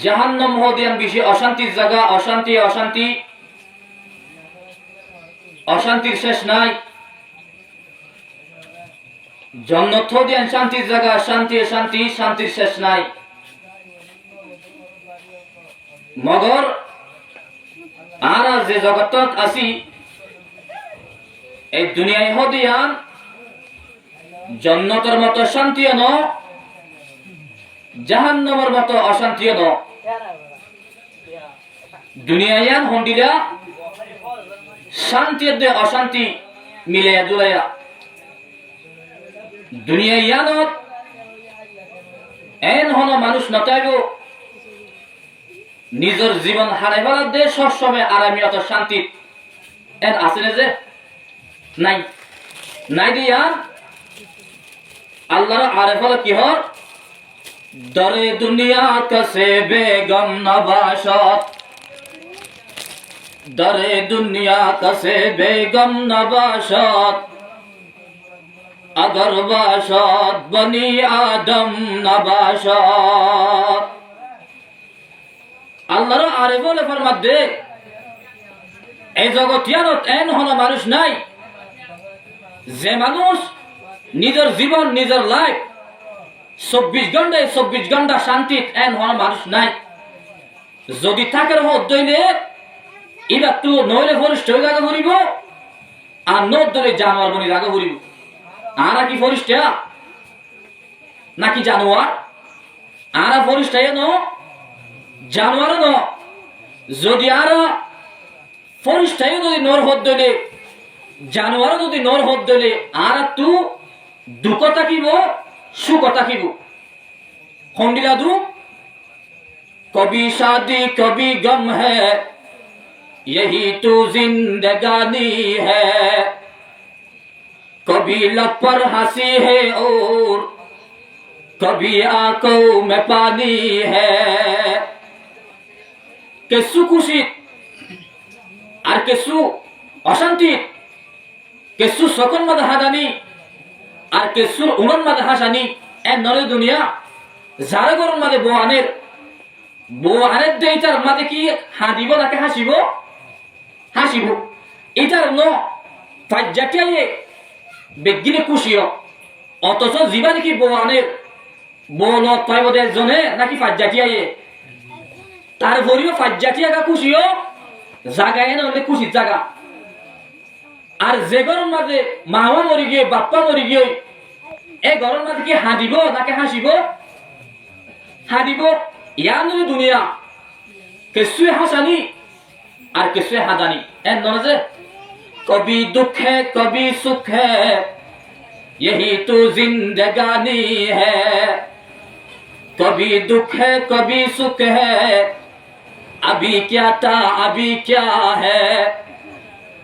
জাহান্নাম হদিয়ান বেশি অশান্তির জায়গা, অশান্তি অশান্তি অশান্তির শেষ নাই। জান্নাত হদিয়ান শান্তির জায়গা, শান্তি শান্তি শান্তির শেষ নাই। মগর আর যে জগতত আছি এই দুনিয়ায় হদিয়ান জান্নাতের মতো শান্তিও ন, জাহান্নামের মতো অশান্তিও ন। দুনিয়ায়ান হন্ডিলা শান্তি দে অশান্তি মিলাইয়া দুলাইয়া। দুনিয়ায়ানত এন হন মানুষ নতাইব নিজের জীবন হারাই ফেলার দে সবসময় আরামিয়ত শান্তি এন আছে না যে নাই নাই দিয়া আল্লাহর আরেফল কি হর দরে দুনিয়া কসে বেগম নবাশত, দরে দুনিয়া কসে বেগম নবাশত, अगर बाशत बनी आदम नबाशत। আল্লাহর আরেফল ফরমাত দে এই জগতিয়ানত এন হন মানুষ নাই যে মানুষ নিজের জীবন নিজের লাইফ 24 ঘন্টা শান্তি এন হন মানুষ নাই। যদি থাকার হত দইলে এবার তো নইলে ফরিষ্ঠ হয়ে জায়গা ঘুরিব আর নদ ধরে জানোয়ার বনি জায়গা ঘুরিব। আরা কি ফরিষ্ঠা নাকি জানোয়ার? আরা ফরিষ্ঠা ন জানোয়ার ন। যদি আরা ফরিষ্ঠাই যদি নর হত দইলে জানোয়ার যদি নর হত দইলে আর তু দুঃখ থাকিব সুখ থাকিব। খন্ডিলা দু কবি শাদি কবি গম হ্যায় यही तो जिंदगानी है, कभी लब पर हंसी है और कभी आंखों में पानी है। केसु खुशी আর কেসু অশান্তি, কেসু সকল মাঝে হাদানি আর কেসুর উনন মাঝে হাসানি এ নরে দুনিয়া। যারা গরম মাঝে বউ আনের দেইটার মাঝে কি হাদিব নাকি হাসিব? হাসিব। এটার ন ফাজ্জাটিয়ে বেগিনে খুশিও, অথচ জীবা নাকি বউ আনের বউ লত পাইব জনে নাকি ফাজ্জাটিয়ে তার ভরিও ফাজ্জাটিয়া খুশিও জাগায় না হলে খুশির জায়গা। আর যে গরম মাঝে মামা মরি গিয়ে বাপ্পা মরি গিয়ে এই গরম মাঝে কি হাদিব নাকি হাসিব? হাদিব। ইয়ান দুনিয়া কেসুয়ে হাসানি আর কেসুয়ে হাদানি এন নয় যে কবি দুঃখ है कभी सुख है यही तो जिंदगानी है, कभी दुख है कभी सुख है अभी क्या था अभी क्या है,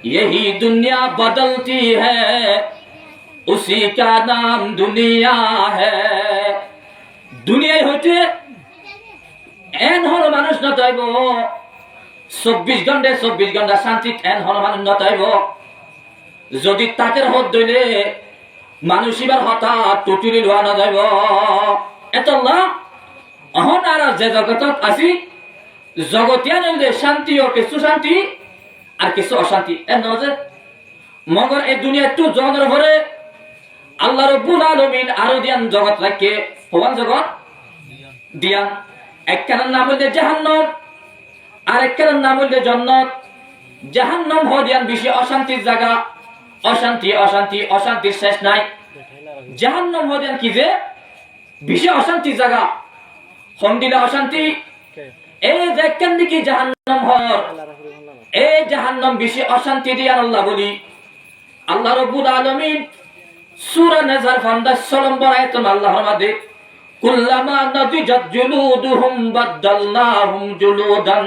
यही दुनिया बदलती है उसी का नाम दुनिया है। दुनिया होते এন হল মানুষ নতাইব 24 ঘন্টা শান্তি এন হল মানুষ নতাইব। যদি তাকের হত দইলে মানুষ এবার হঠাৎ টুটুলি লোয়া না যাইব। এতল্লা অহন আর যে জগতত আছি জগতিয়া নইলে শান্তি ও কিছু শান্তি আর কিছু অশান্তি এন নজে। মগর এই দুনিয়া একটু জগতের ভরে আল্লাহ রব্বুল আলামিন আরো দিয়ান জগৎ রাখে হওয়ান জগৎ দিয়ান। একখানের নাম হইলে জাহান্নাম আর একখানের নাম হইলে জান্নাত। জাহান্নাম হদিয়ান বেশি অশান্তির জায়গা, অশান্তি অশান্তি অশান্তির শেষ নাই। জাহান্নাম হদিয়ান কি যে বেশি অশান্তির জায়গা, হন্ডিলা অশান্তি। এই যে একখান দিকে জাহান্নাম হর এই জাহান্নাম বেশি অশান্তি দিয়ান আল্লাহ বলি। আল্লাহ রাব্বুল আলামিন সূরা নাজর 15 নম্বর আয়াতে আল্লাহর মাঝে কুল্লামা নাদিজাত জুলুদুহুম বাদদালনাহুম জুলুদান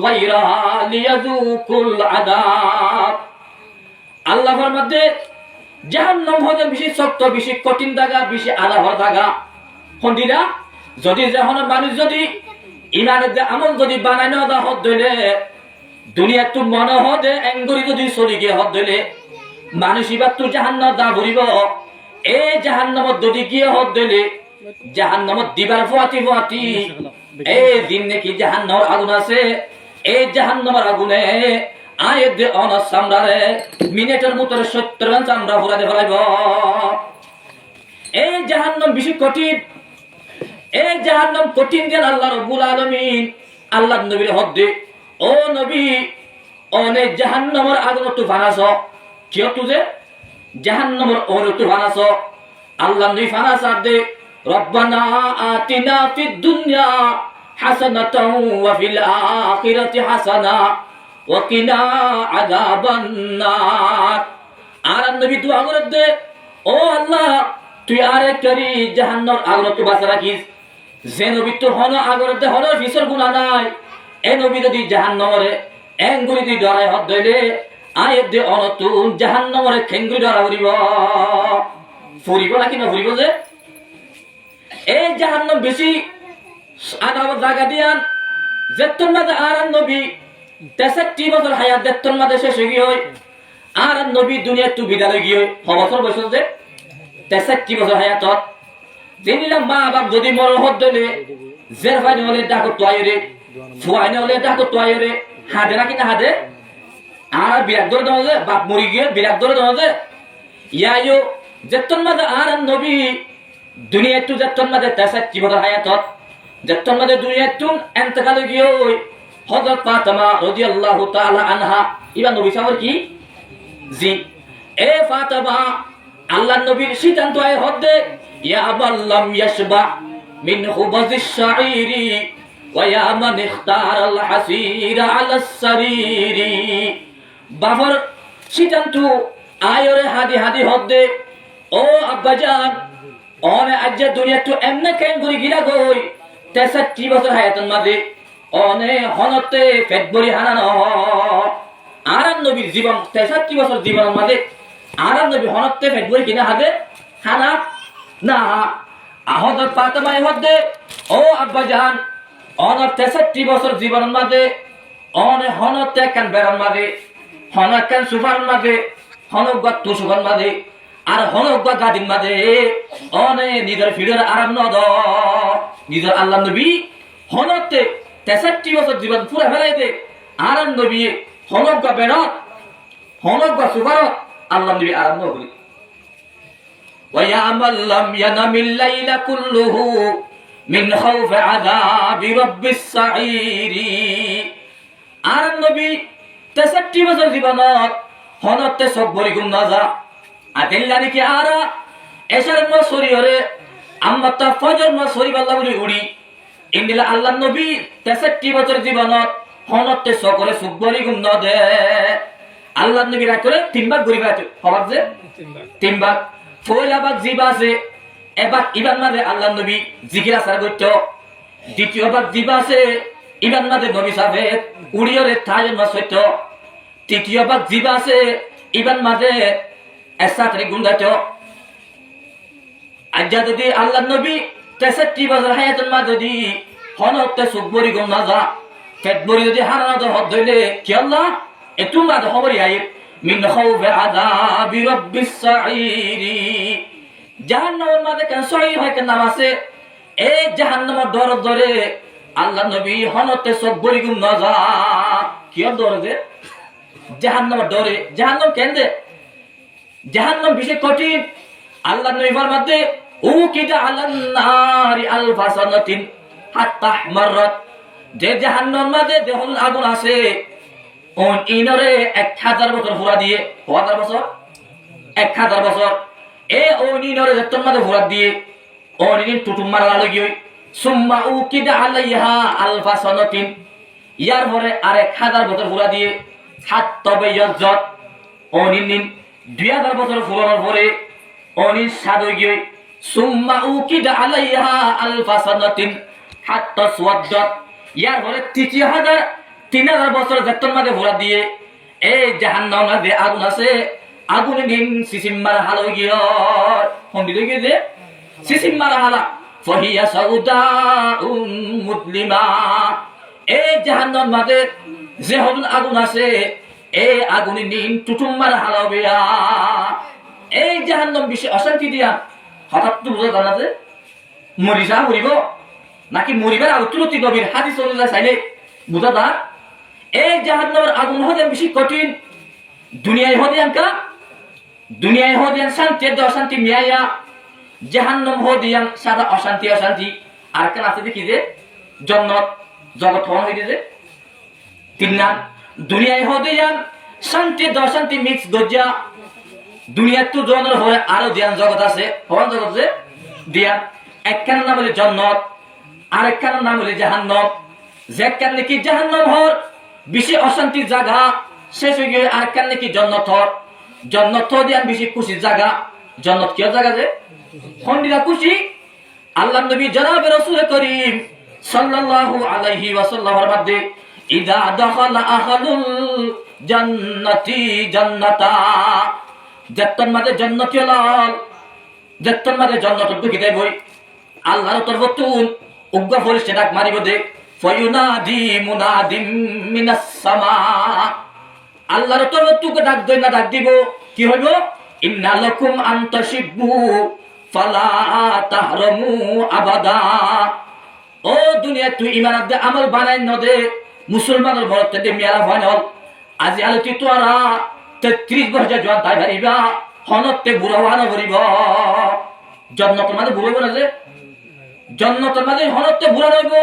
গায়রাহা লিয়াযুকুল আযাব। আল্লাহর মধ্যে জাহান্নাম হতে বেশি শক্ত বেশি কঠিন জায়গা বেশি আলাদা জায়গা। হন্দিলা যদি যখন মানুষ যদি ইমানের যে আমল যদি বানাই না দা হত দইলে দুনিয়া তো মনে হদে এঙ্গুরি যদি চলি গিয়ে হত দইলে মানুষ এবার তো জাহান্নাম দা ভরিব। এই জাহান্নামত যদি গিয়ে হত দইলে জাহান্নামত দিবার ফুয়াতি ফুয়াতি এই দিন নাকি জাহান্নামের আগুন আছে। এই জাহান্নামের আগুনে আয়ের দে অনস চামড়ারে মিনিটের মতো 70 জন চামড়া ফুরাতে ফেলাইব। এই জাহান্নাম বেশি কঠিন। এই জাহান্নাম কঠিন দেন আল্লাহ রাব্বুল আলামিন আল্লাহ নবীর হদ্দে, ও নবী অনেক জাহান্নামের আগুন তুফান আছো, কিয় তুজে জাহান্নামের ওর তুফান আছো। আল্লাহ নবী ফানাস দে, রব্বানা আতিনা ফিদ দুনিয়া হাসানাতাও ওয়া ফিল আখিরাতি হাসানা ওয়া কিনা আযাবান নার। আর নবী দুআ করে দে, ও আল্লাহ তুই আরে করি জাহান্নামের আগুন তো বাঁচা রাখিস। যে নবী তো হন আগরতে হন ফিসর গুনাহ নাই, এই নবী যদি জাহান্নামরে এঙ্গুলি দি ডরাই হদ দইলে আয়ের দে অনতুন জাহান্নামরে খেঙ্গুলি ডরা করিব। ফুরিব নাকি না ফুরিব যে এই জাহান্নাম বেশি আদাবত জায়গা দিয়ান যেতন মাঝে আর নবী 63 বছর হায়াত যেতন মাঝে শেষ হয়ে গিয়ে আর নবী দুনিয়া তু বিদায় গিয়ে বছর বয়স যে 63 বছর হায়াতত দিনিলাম মা বাপ যদি মর হদ দইলে জের ফাইনে হলে ডাকো তোয়াইরে, ফুয়াইনে হলে ডাকো তোয়াইরে, হাদে নাকি না হাদে। আর বিরাট ধরে দেওয়া যে বাপ মরি গিয়ে বিরাট ধরে দেওয়া যে ইয়াইও যেতন মাঝে আর নবী দুনিয়া একটু যেতন মাঝে 63 বছর হায়াতত যেতন মাঝে দুনিয়া একটু এন্তেকালে গিয়ে হযরত ফাতেমা রাদিয়াল্লাহু তাআলা আনহা ইবা নবী সাহেবের কি জি এ ফাতেমা আল্লাহ নবীর সিদ্ধান্ত আয় হদে, ইয়া আবাল্লাম ইয়াশবা মিন খুবাজিশ শাঈরি ওয়া ইয়া মান ইখতারাল হাসীরা আলাস সারীরি। বাবার সিদ্ধান্ত আয়রে হাদি হাদি হদে, ও আব্বাজান অনে আজ দুনিয়া তো এমনে কেন করি গিলা গই 63 বছর হায়াতের মাঝে অনে হনতে পেট ভরি হানানো। আর নবীর জীবন 63 বছর জীবনের মাঝে আর নবী হনতে পেট ভরি কিনা হাদে হানা না। হযরত ফাতেমা হদে, ও আব্বাজান অনে 63 বছর জীবনের মাঝে অনে হনতে কেন বেরার মাঝে হনক কেন সুফার মাঝে হনক গা তুসুফার মাঝে আর হনক গা গাদিন মাঝে অনে নিজের ফিরের আরাম নদ নিজের আল্লাহ নবী হনতে 63 বছর জীবন পুরা ফেলাই দে। আর নবী হনক গা বেরত হনক গা সুফারত আল্লাহ নবী আরাম নবী। ওয়া মান লাম ইয়ানামিল লাইলা কুল্লুহু মিন খাউফি আযাবি রাব্বিস সাঈরি। আর নবী 63 বছর জীবনত হনতে সব বলি গুম না যা আদিল্লা নাকি আরা এশার ন শরীরে আম্মাতা ফজর ন শরীর আল্লাহ বলি উড়ি ইন্দিলা আল্লাহ নবী 63 বছর জীবনত হনতে সকলে সব বলি গুম না দে। আল্লাহ নবী রাখলে 3 ভাগ গরিব আছে হবাক যে 3 ভাগ পয়লা ভাগ জিবা আছে এবার ইবান মাঝে আল্লাহ নবী জিকির আসার করত, দ্বিতীয় ভাগ জিবা আছে ইবান মাঝে নবী সাহেব উড়িয়রে থায় ন সত্য, তৃতীয় ভাগ জিবা আছে ইবান মাঝে এসাতরে গুন্দাত। আজ যদি আল্লাহ নবী 63 বছর হায়াতের মা যদি হনতে সুবরি গুম না যা পেট ভরি যদি হারানো তো হদ ধইলে কি আল্লাহ এতু না তো খবরই আই মিন খাউফি আযাবি রাব্বিস সাঈরি। জাহান্নামের মাঝে কেন সঈর হয় কেন নাম আছে এই জাহান্নামের ডর ধরে আল্লাহ নবী হনতে সুবরি গুম না যা কি ডর দে জাহান্নামের ডরে। জাহান্নাম কেন দে জাহান্নাম বিশেষ কঠিন। আল্লাহ নবী ফরমাতে ও কিদা আলান নারি আলফা সানাতিন হাত্তা মাররাত। যে জাহান্নামের মাঝে যখন আগুন আছে ওন ইনরে 1000 বছর পুরা দিয়ে 1000 বছর 1000 বছর এ ওন ইনরে যতন মাঝে পুরা দিয়ে ওন ইন টুটুম মারা লাগি হই সুম্মা উ কিদা আলাইহা আলফা সানাতিন ইয়ার পরে আর 1000 বছর পুরা দিয়ে হাত্তা বাইয়াজ্জাত ওন ইন 2000 বছর পুরানোর পরে অনিস সাদই গিয়ে সুম্মা উকিদা আলাইহা আলফা সানাতিন হাত্তা সুওয়াদ্দাত ইয়ার পরে 3000 বছর যতন মাঝে ভরা দিয়ে এই জাহান্নামের মাঝে আগুন আছে আগুনে দিন সিসিম মারা হাল হই গিয়ে হন্দি গিয়ে যে সিসিম মারা হালা ফহিয়া সাউদা মুদলিমা। এই জাহান্নামের মাঝে যে হন আগুন আছে এই আগুনে দিন টুটুম মারা হাল হবে। এই জাহান্নাম বেশি অশান্তি দিয়া হঠাৎ তো বোঝা জানা যে মরিসা মরিব নাকি মরিবার আগে তুলতি গভীর হাদিস অনুযায়ী চাইলে বুঝা দা এই জাহান্নামের আগুন হতে বেশি কঠিন দুনিয়ায় হদিয়াঙ্কা দুনিয়ায় হদিয়ান শান্তি অশান্তি মিয়াইয়া জাহান্নাম হদিয়ান সাদা অশান্তি অশান্তি আর কেন আছে দেখি যে জন্নত জগৎ হন হইতে যে তিন নাম দুনিয়ায় হদিয়ান শান্তি অশান্তি মিক্স দরজা দুনিয়ার তো জনের হয়ে আরো ধ্যান জগৎ আছে হওয়ান জগৎ যে দিয়ান একখানের নাম হলে জন্নত আর একখানের নাম হলে জাহান্নাম যেখান নাকি জাহান্নাম হর বেশি অশান্তির জায়গা শেষ হয়ে গিয়ে আরেকখান নাকি জন্নত হর জন্নত দিয়ান বেশি খুশির জায়গা জন্নত কি জায়গা যে খন্ডিরা খুশি আল্লাহ নবী জনাবে রাসূল করিম সাল্লাল্লাহু আলাইহি ওয়াসাল্লামের মধ্যে ইদা দাখালা আহলুল জান্নাতি জান্নাতা যেতন মাঝে জান্নাতি লাল যেতন মাঝে জান্নাত ঢুকিতে বই আল্লাহর তরফতুন উগ্র ফরিস্তা ডাক মারিব দে ফয়ুনাদি মুনাদিম মিনাস সামা আল্লাহর তরফতুকে ডাক দেই না ডাক দিব কি হইব ইন্না লাকুম আন তাশিবু ফালা তাহরামু আবাদা ও দুনিয়া তুই ঈমান দে আমল বানাই ন দে মুসলমানের ভরতে দে মিয়ারা ভানল আজি আলতি তোরা 33 বছর জোয়ান তাই হারিবা হনতে বুড়া হওয়ানো ভরিব জন্নতের মাঝে বুড়ো বলে যে জন্নতের মাঝে হনতে বুড়া রইব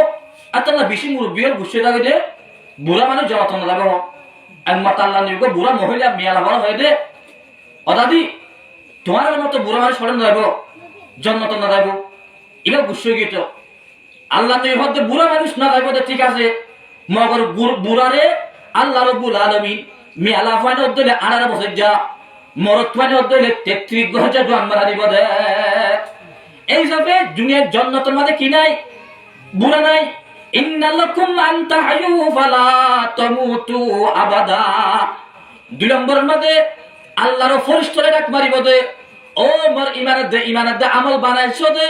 আর তারা বেশি মুরব্বীর গুছিয়ে যাবে যে বুড়া মানুষ জন্নত না যাবে একমাত্র আল্লাহ নিয়োগ বুড়া মহিলা মিয়া লাভার হয়ে দে অদাদি তোমার মতো বুড়া মানুষ সরেন যাইব জন্নত না যাইব এবার গুছিয়ে গিয়ে তো আল্লাহ নিয়োগ বুড়া মানুষ না যাইব ঠিক আছে মগর বুড়ারে আল্লাহ রব্বুল আলামিন মিয়ালা ফাইন হদ্দলে 18 বছর যা মরত ফাইন হদ্দলে 33 বছর জোয়ান মারা দিব দে এই যাবে দুনিয়ার জান্নাতের মধ্যে কি নাই বুড়া নাই ইন্নালাকুম আন তাহয়ু ফালা তামুতু আবাদা দুই নম্বরের মধ্যে আল্লাহর ফরিস্তারে ডাক মারিব দে ও মোর ইমানের দে আমল বানাইছো দে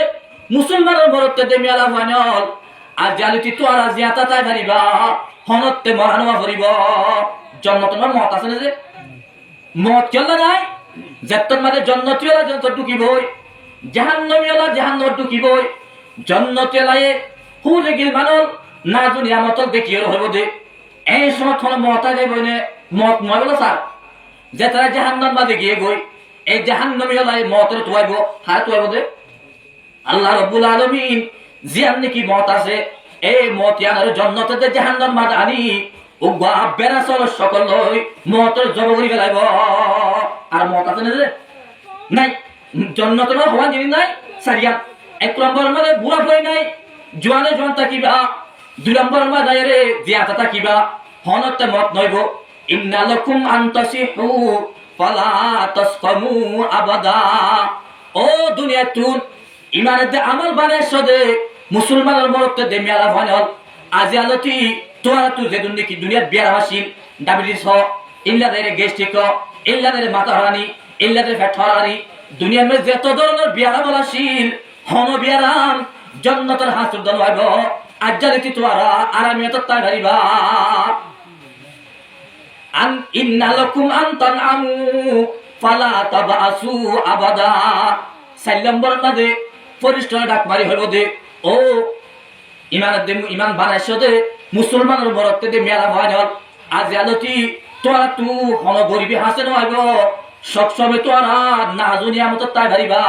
মুসলমানের মরতে দে মিয়ালা ফাইনল আর জালিতি তো আর জিয়াতা তাই ধরিবা হনতে মরানোয়া করিব জন্নতের মত আছে না যে মত চলে নাই যেতন মাঝে জন্নতীয়লা জন্নত ঢুকিবই জাহান্নামীয়লা জাহান্নাম ঢুকিবই জন্নতীয়লায়ে হুলে গিল মানল না দুনিয়া মত দেখিয়ে হইব দে এই সময় থন মত আগে বইনে মত নয় বলো স্যার যে তারা জাহান্নাম মাঝে গিয়ে গই এই জাহান্নামীয়লায় মতের তুয়াইব হার তুয়াইব দে আল্লাহ রাব্বুল আলামিন জিয়ান নাকি মত আছে এই মত ইয়ার জন্নতে জাহান্নাম মাঝে আনি ও বাপ বেরাসল সকল লই মতের জবগরি গলাইব আর মত আছে না যে নাই জন্নতের হওয়া জিনিস নাই সারিয়া এক নম্বর মধ্যে বুড়া হই নাই জোয়ানে জোয়ান তাকিবা দুই নম্বর মধ্যে রে জিয়াতা তাকিবা হনতে মত নইব ইন্না লাকুম আন তাসিহু ফালা তাসকামু আবাদা ও দুনিয়া তুন ইমানের দে আমল বানাইছ দে মুসলমানের মরতে দে মিয়ালা ভানল আজি আলতি তোরা তুই যে দুনিয়ার বিয়ার হাসিল ডায়াবেটিস হ ইল্লাদের গ্যাস্ট্রিক ইল্লাদের মাথা হারানি ইল্লাদের ফ্যাট হারানি দুনিয়ার মধ্যে যত ধরনের বিয়ার বলাশীল হন বিয়ারাম জন্নতের হাসুর দল হইব আজ জালিতি তোরা আরামিয়ত তাই ধরিবা আন ইন্না লাকুম আন তানআমু ফালা তাবাসু আবাদা 4 নম্বর মাঝে ফরিস্তা ডাক মারি হইব দে ও ইমান বানাইছো দে মুসলমানের বরতে দে মেলা ভাইল আজ আলতি তোরা তু হন গরিবী হাসে নইব সবসময় তোরা না দুনিয়া মত তাই ধরিবা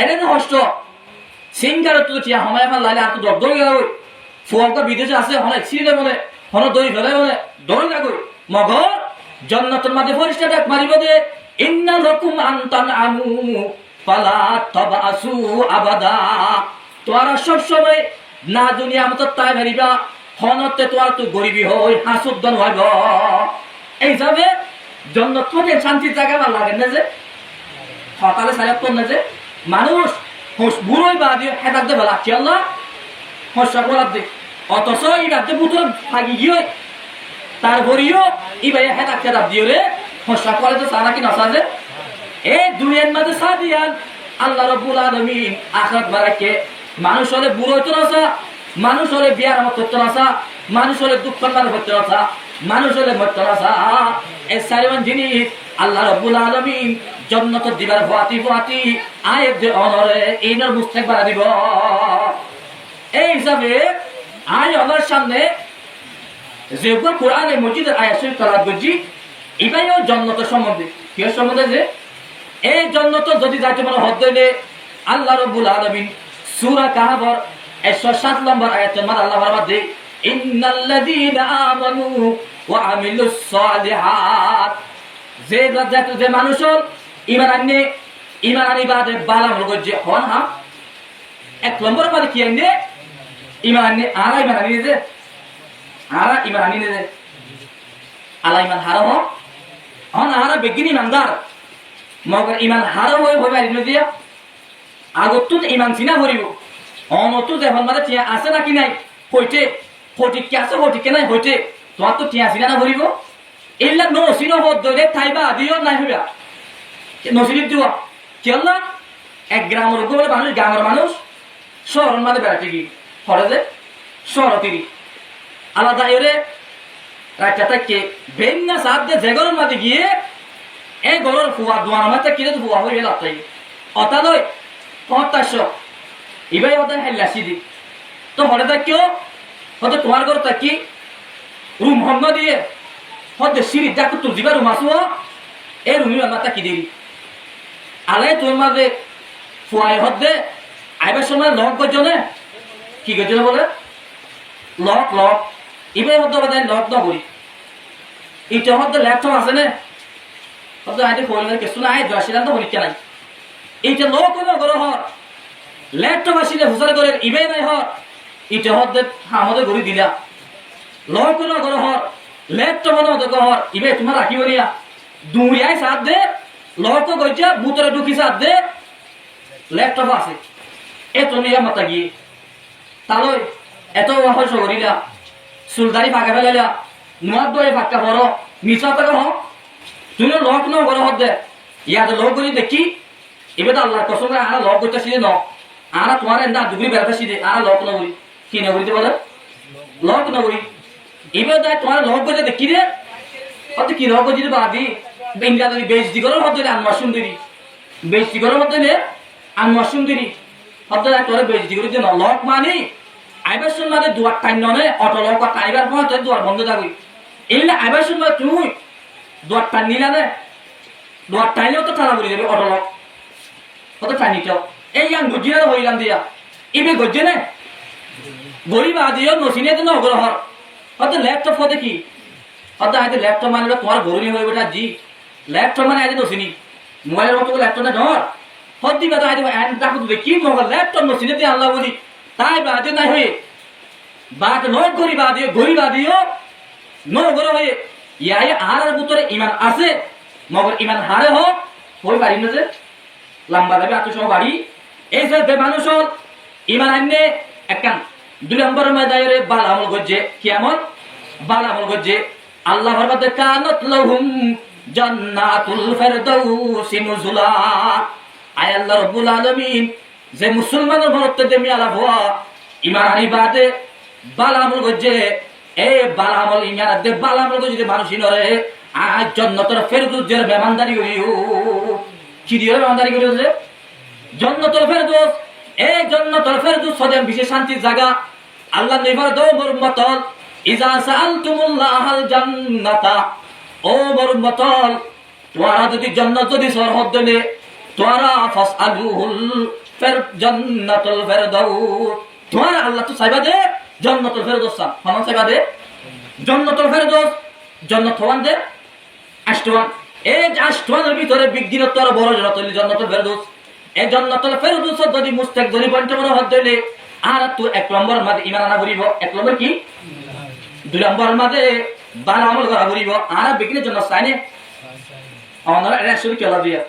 এনে হষ্ট সিঙ্গার তো টিয়া হমায় ফেল লাইলে আর তো দর দৌড়ে গেল ফুয়াকা বিদেশে আছে হন এক্সিডেন্ট মনে হন দই ফেলে মনে দৌড়ে গেল মগর জন্নতের মাঝে ফরিস্তা ডাক মারিব দে ইন্না লাকুম আন তানআমু ফালা তাবাসু আবাদা তোরা সব সময় না দুনিয়া মত তাই ধরিবা হনতে তোরা তো গরিবী হই হাসুদ্দন হইব এই যাবে জন্নত থেকে শান্তির জায়গা ভালো লাগে না যে সকালে সাহেব তো না যে মানুষ হোস বুড়োই বা দিয়ে হেদাক দে ভালো লাগছে আল্লাহ হসা বলার দে অথচ এই রাজ্যে বুতুর ভাগি গিয়ে তার ভরিও ই ভাই হেদাক হেদাক দিয়ে রে হসা করে তো সারা কি নসা যে এই দুনিয়ার মাঝে সাদিয়ান আল্লাহ রাব্বুল আলামিন আখিরাত বারাকে মানুষ হলে বুড়ো হইতো না মানুষ হলে বিয়ার মত করতো না মানুষ হলে দুঃখ মানে করতো না মানুষ হলে মরতো না এই সাইমান জিনিস আল্লাহ রাব্বুল আলামিন জন্নত দিবার ভুয়াতি আয়ের যে অনরে এইনার মুস্তাক বাড়া দিব। এই হিসাবে আয় আমার সামনে যেগুলো কোরআনে মজিদের আয়াত শরীফ তেলাওয়াত করছি এটাইও জন্নতের সম্বন্ধে। কি সম্বন্ধে? যে এই জন্নত যদি যাইতে মনে হদ হইলে আল্লাহ রাব্বুল আলামিন সূরা কাহফের 107 নম্বর আয়াতের মধ্যে আল্লাহ ফরমাতে দেয় ইন্নাল্লাযীনা আমানু ওয়া আমিলুস সালিহাত, যে মানুষ ঈমান আনি বাদে ভালো আমল করছে হন। হ্যাঁ, এক নম্বর মানে কি আইনে ঈমান আনি আলা ঈমান আনি যে আলা ঈমান আনি যে আলা ঈমান হারা হন আরা বেগিন ঈমানদার মগর ঈমান হারা হয়ে হইবা ইনো দিয়া আগতুন ঈমান চিনা করিব অনতো যেখন মানে টিয়া আছে নাকি নাই হইতে ফটিক কি আছে ফটিক নাই হইতে তোমার তো টিয়া চিনা না করিব এলা নসিনো হদ দরে থাইবা দিও নাই হইবা নসিনি দিও কেলা এক গ্রামের উপরে মানুষ গ্রামের মানুষ শহর মানে বেড়াতে কি হরে যে শহর তিরি আলাদা এরে রাইটা থেকে বেন্না সাথ যে জেগরের মাঝে গিয়ে এই গরর ফুয়া দোয়ার মাঝে কিনে ফুয়া হয়ে গেল তাই অতা লয় ৫০০ এবার ওদের হেল্লাসি দি তো হরে কেউ হয়তো তোমার ঘর থাকি রুম ভঙ্গ দিয়ে হয়তো সিঁড়ি দেখো তোর দিবা রুম আসো এই রুমি মাথা কি দিবি আলাই তোর মাঝে ফুয়াই হদ্দে আইবার সময় লক গজনে কি গজনে বলে লক লক এবার হদ্দ বাদায় লক ন করি এইটা হদ্দ ল্যাপটপ আছে না হদ্দ আইতে ফোন কিছু না আই দশিলাম তো পরীক্ষা নাই এইটা লক হলো গর হর ল্যাপটপ আসিলে হুসার করে ইবে নাই হর এটা হদ্দে আমাদের ঘুরি দিলা লক হলো গর হর ল্যাপটপ হলো গর হর ইবে তোমার রাখি বলিয়া দুরিয়ায় সাথ দে লক গইছা বুতরে ঢুকি সাথ দে ল্যাপটপ আছে এ তুমি মাতা গিয়ে তাহলে এত হয়তো করিলা চুলদারি ফাঁকা ফেলাইলা নোয়ার দরে ফাঁকা বড় মিছা টাকা হোক তুমি লক ন বড় হদ দে ইয়াতে লক করি দেখি এবার তো আল্লাহর কসম করে আরা লক করতেছি ন আরা তোমার এন্দা দুগুরি বেড়াতেছি দে আরা লক ন করি কি না করিতে বলে লক ন করি এবার তাই তোমার লক করে দেখি রে অত কি লক করে বাদি বেঙ্গালি বেজতি করার হদ দিলে আনমার সুন্দরী বেজতি করার হদ দিলে আনমার সুন্দরী হদ দিলে তোরা বেজতি করে দিয়ে লক মানে আইবার শুনলে দুয়ার টাইম নয় অটো লক টাইবার পর তোর দুয়ার বন্ধ থাকবি এলে আইবার শুনলে তুই দুয়ার টাইম নিলা নে দুয়ার টাইলেও তো টানা বলে যাবে অটো লক কত টানিটাও এই গান গজিয়ে হইলাম দিয়া ইবে গজে নে গরিব আদিও নসিনে তো নগর হর হয়তো ল্যাপটপ হতে কি হয়তো আজ ল্যাপটপ মানে তোমার গরুনি হয়ে বেটা জি ল্যাপটপ মানে আজ নসিনি মোবাইলের মতো ল্যাপটপ না ধর হদ্দি বেটা আজ দেখো দেখি মগর ল্যাপটপ নসিনে দিয়ে আল্লাহ বলি তাই বাদে নাই হয়ে বাদ নয় গরিব আদিও নগর হয়ে ইয়াই আর ভিতরে ইমান আছে মগর ইমান হারে হোক হই পারি না যে লম্বা যাবে আত্মসহ বাড়ি এই যে মানুষ ইমান আননে একখান ২ নম্বর ময়দানে বাল আমল করছে কি আমল বাল আমল করছে আল্লাহ ফরমাতে কানাত লাহুম জান্নাতুল ফিরদাউসি নুজুলা আয় আল্লাহ রাব্বুল আলামিন যে মুসলমানের ঘরতে দেমি আলা হওয়া ইমান আনি বাদে বাল আমল করছে এই বাল আমল ইমান দে বাল আমল করছে যদি মানুষ নরে আজ জান্নাতুল ফিরদাউসের মেহমানদারি করিও কি দিয়ে মেহমানদারি করিও যে জান্নাতুল ফিরদাউস এই জান্নাতুল ফিরদাউস সদম বিশেষ শান্তির জায়গা আল্লাহ নিবার দো বরমতল ইজা সাআলতুমুল্লাহাল জান্নাতা ও বরমতল তোরা যদি জান্নাত যদি সরহদ দিলে তোরা ফাসআলুহুল জান্নাতুল ফিরদাউস তোরা আল্লাহ তো চাইবা দে জান্নাতুল ফিরদাউস হামান চাইবা দে জান্নাতুল ফিরদাউস জান্নাত হওয়ান দে আষ্টওয়ান এই আষ্টওয়ানের ভিতরে বিগদিন তোর বড় জান্নাতুল ফিরদাউস এই জান্নাতুল ফিরদাউস যদি মুস্তাক ধরি পয়েন্ট বড় হদ দিলে আর তো ১ নম্বর মাঝে ইমান আনা করিব ১ নম্বর কি ২ নম্বর মাঝে বাল আমল করা করিব আর বিগিনের জন্য চাইনে আমরা এর শুরু কেলা দিয়া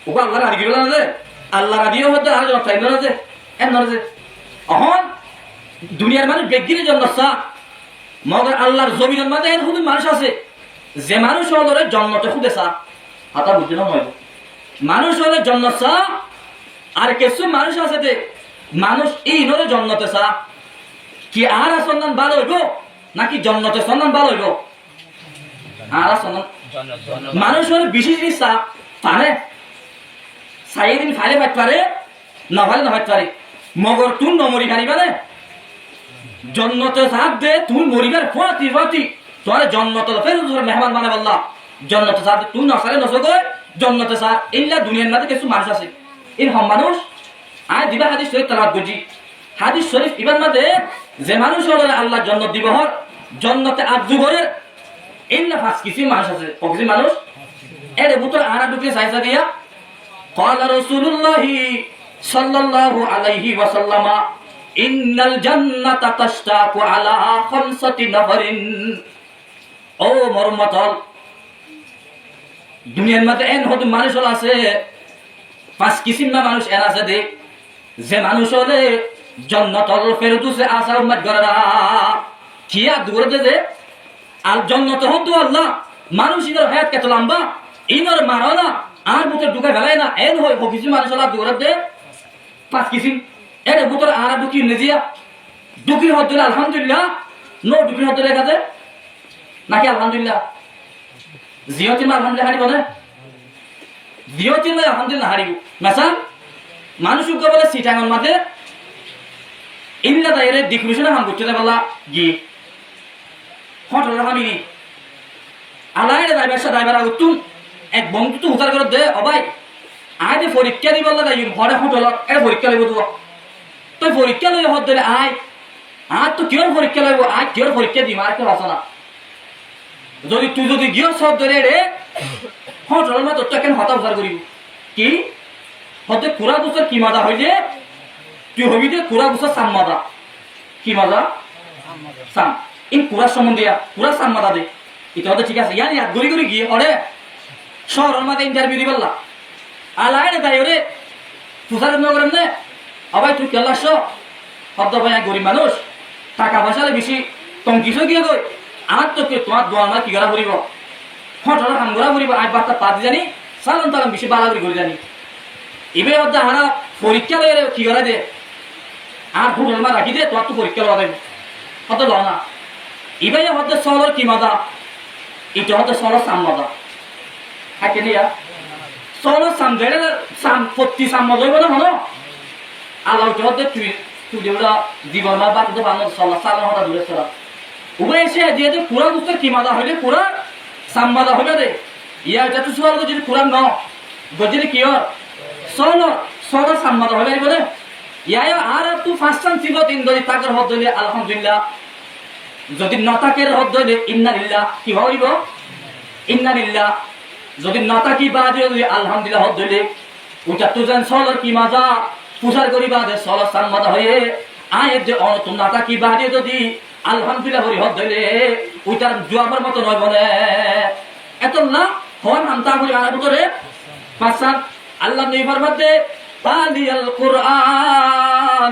ও আল্লাহ রাজি গেল না যে আল্লাহ রাজিও হতে আর জন্য চাই না যে এম না যে এখন দুনিয়ার মানুষ বিগিনের জন্য চা মগর আল্লাহর জমিনের মাঝে এর হুদুন মানুষ আছে যে মানুষ হলে জন্নতে খুদে চা হাতা বুঝতে না হয় মানুষ হলে জন্নত চা আর কিছু মানুষ আছে যে মানুষ এই নরে জন্নতে চা কি আর সন্ধান ভালো হইব নাকি জন্নতে সন্ধান ভালো হইব আর সন্ধান মানুষ হলে বেশি জিনিস চা পারে সাইদিন ফাইলে পাইতে পারে না ফাইলে না পাইতে পারে মগর তুই নমরি পারিবা না জন্নতে সাথ দে তুই মরিবার ফাতি ফাতি তোর জন্নত ফের মেহমান মানে বললা জন্নতে সাথ তুই নসারে নসো কই জন্নতে সাথ ইল্লা দুনিয়ার মধ্যে কিছু মানুষ আছে এই হম মানুষ আয় দিবা হাদিস শরীফ তালাত বুঝি হাদিস শরীফ ইবার মধ্যে যে মানুষ হলো আল্লাহ জন্নত দিব হর জন্নতে আরজু করে ইল্লা ফাস কিছু মানুষ আছে কিছু মানুষ এর ভিতর আরা ঢুকে চাইছা গিয়া قال رسول الله صلى الله عليه وسلم ইন্নাল জান্নাতা তাশতাকু আলা খামসাতি নাফারিন ও মরমতল দুনিয়ার মধ্যে এন হদ মানুষ আছে পাঁচ কিসিম না মানুষ এন আছে দে যে মানুষ হলে জান্নাতুল ফেরদৌসে আসা উম্মত গরা কিয়া দূরে দে আর জান্নাত হতো আল্লাহ মানুষ ইনর হায়াত কত লম্বা ইনর মারানা আর বুতে ঢুকে ফেলায় না এন হয় কিছু মানুষ আল্লাহ দূরে দে পাঁচ কিসিম এর ভিতরে আরা ঢুকি নেজিয়া ঢুকি হতে আলহামদুলিল্লাহ নো ঢুকি হতে লেখাতে নাকি আলহামদুলিল্লাহ জিয়তিন আলহামদুলিল্লাহ হারিব না জিয়তিন আলহামদুলিল্লাহ হারিব মেসাল মানুষ বলে সিটাঙ্গন মাঝে ইল্লা দাইরে ডিক্রিশনে হাম করতে বলা গি হটল হামিনি আলাইরে ড্রাইভার আগুতুম এক বন্ধু তো উতার করে দে অবাই আয় যে পরীক্ষা দিব আল্লাহ দাইম হরে হটল এর পরীক্ষা লইব তো তুই পরীক্ষা লই হত ধরে আয় আর তো কিয়র পরীক্ষা লইব আয় কিয়র পরীক্ষা দিম আর কেউ আসে না যদি তুই যদি গিয়ে সব ধরে রে হটল মা তোর কেন হতা উদ্ধার করিব কি হতে পুরা বছর কি মাদা হয় যে তুই হবি যে পুরা বছর সাম মাদা কি মাদা সাম ইন পুরা সম্বন্ধে পুরা সাম মাদা দে এটা হতে ঠিক আছে ইয়ানি আর গড়ি গড়ি গিয়ে হরে শহরের মাঝে ইন্টারভিউ দিবল্লা আলাই রে তাই ওরে তুষার নগরেন নে আবাই তুই কেলা শব্দ ভাই গরিব মানুষ টাকা পয়সালে বেশি টঙ্কিস গিয়ে গই আর তো তোমার দোয়ার মা কি করা করিব হঠাৎ হাম করা করিব আজ বার্তা পাতি জানি সালাম তালাম বেশি বাড়াবাড়ি করে জানি এবার হচ্ছে হারা পরীক্ষা লয়ে কি করা দে আর ভুল মা রাখি দে তোমার তো পরীক্ষা লওয়া দেবে হত ল না এবার হচ্ছে সলর কি মাদা এটা হচ্ছে সলর সাম মাদা থাকে নিয়া সলর সাম জেলে সাম প্রতি সাম মদ হইব না হলো আল্লাহ হচ্ছে তুই তুই যেগুলা জীবন মা বাদ ভালো সল্লা সালাম হতা দূরে সরা উভয় এসে দিয়ে যে পুরা বুঝতে কি মাদা হইলে পুরা সাম মাদা হবে দে ইয়া যত সুয়াল যদি পুরা ন গজরে কি হর সলর সলর সাম মাদা হবে বলে ইয়া আর তু ফাস্টান ছিল তিন যদি তাকের হদ হইলে আলহামদুলিল্লাহ যদি নতাকের হদ হইলে ইন্নালিল্লাহ কি হইব ইন্নালিল্লাহ যদি নতাকি বাদ হইলে আলহামদুলিল্লাহ হদ হইলে ওটা তো জান সলর কি মাজা পুষার করিবা দে সলর সাম মাদা হয়ে আয়ের যে অনতুন নতাকি বাদ যদি আলহামদুলিল্লাহ হরি হদ হইলে ওইটার জবাবের মতো নয় বলে এত না হন আমতা করি আর ভিতরে পাঁচসাত আল্লাহ নবী ফরমাতে তালিয়াল কুরআন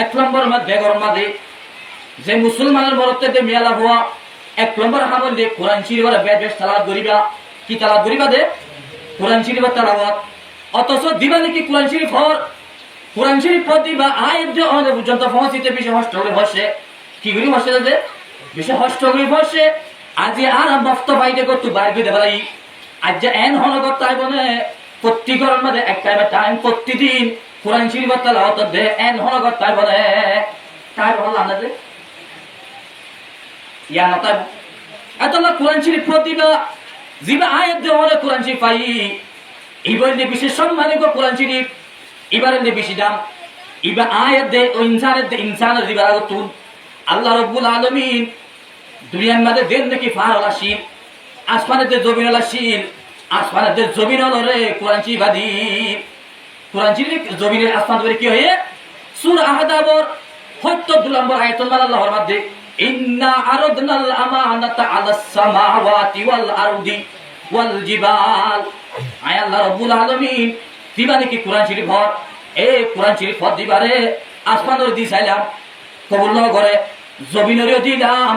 এক নম্বর মধ্যে গরম মাঝে যে মুসলমানের মরতে মেলা হওয়া এক নম্বর হামল দে কোরআন শরীফের বেশ তালাওয়াত করিবা কি তালাওয়াত করিবা দে কোরআন শরীফের তালাওয়াত অথচ দিবা নাকি কোরআন শরীফ হর কোরআন শরীফ দিবা আয়ের যে অনেক পর্যন্ত পৌঁছিতে বেশি হষ্ট করে বসে কি করি বসে দে বেশি হষ্ট করে বসে আজ আর মফত বাইরে করতে বাইরে দেবা লাই আজ যে এন হল তাই বলে প্রতি গরম মাঝে একটা টাইম প্রতিদিন কোরআন শরীফের তেলাওয়াত দে এন হল তাই বলে তাই বল না দে ইয়া না তাই এত না কোরআন শরীফ প্রতিবা জিবা আয়াত দে হলে কোরআন শরীফ পাই এবারে বিশেষ সম্মানিত কোরআন শরীফ এবারে বেশি দাম এবার আয়াত দে ও ইনসানের জিবা তুন আল্লাহ রাব্বুল আলামিন দুনিয়ার মধ্যে দেন নাকি ফারলা শীল আসমানের যে জমিন হলা শীল আসমানের যে জমিন হলো রে কোরআন শরীফ আদি কোরআন শরীফ জমিনের আসমান ধরে কি হয়ে সূরা আহজাবর 72 নম্বর আয়াতুল মাল আল্লাহর মধ্যে ইন্না আরাদনাল আমানাতা আলাস সামাওয়াতি ওয়াল আরদি ওয়াল জিবাল আয় আল্লাহ রাব্বুল আলামিন দিবা নাকি কোরআন শরীফ হর এ কোরআন শরীফ হর দিবারে আসমানের দিছাইলাম কবুল ন করে জমিনেরও দিলাম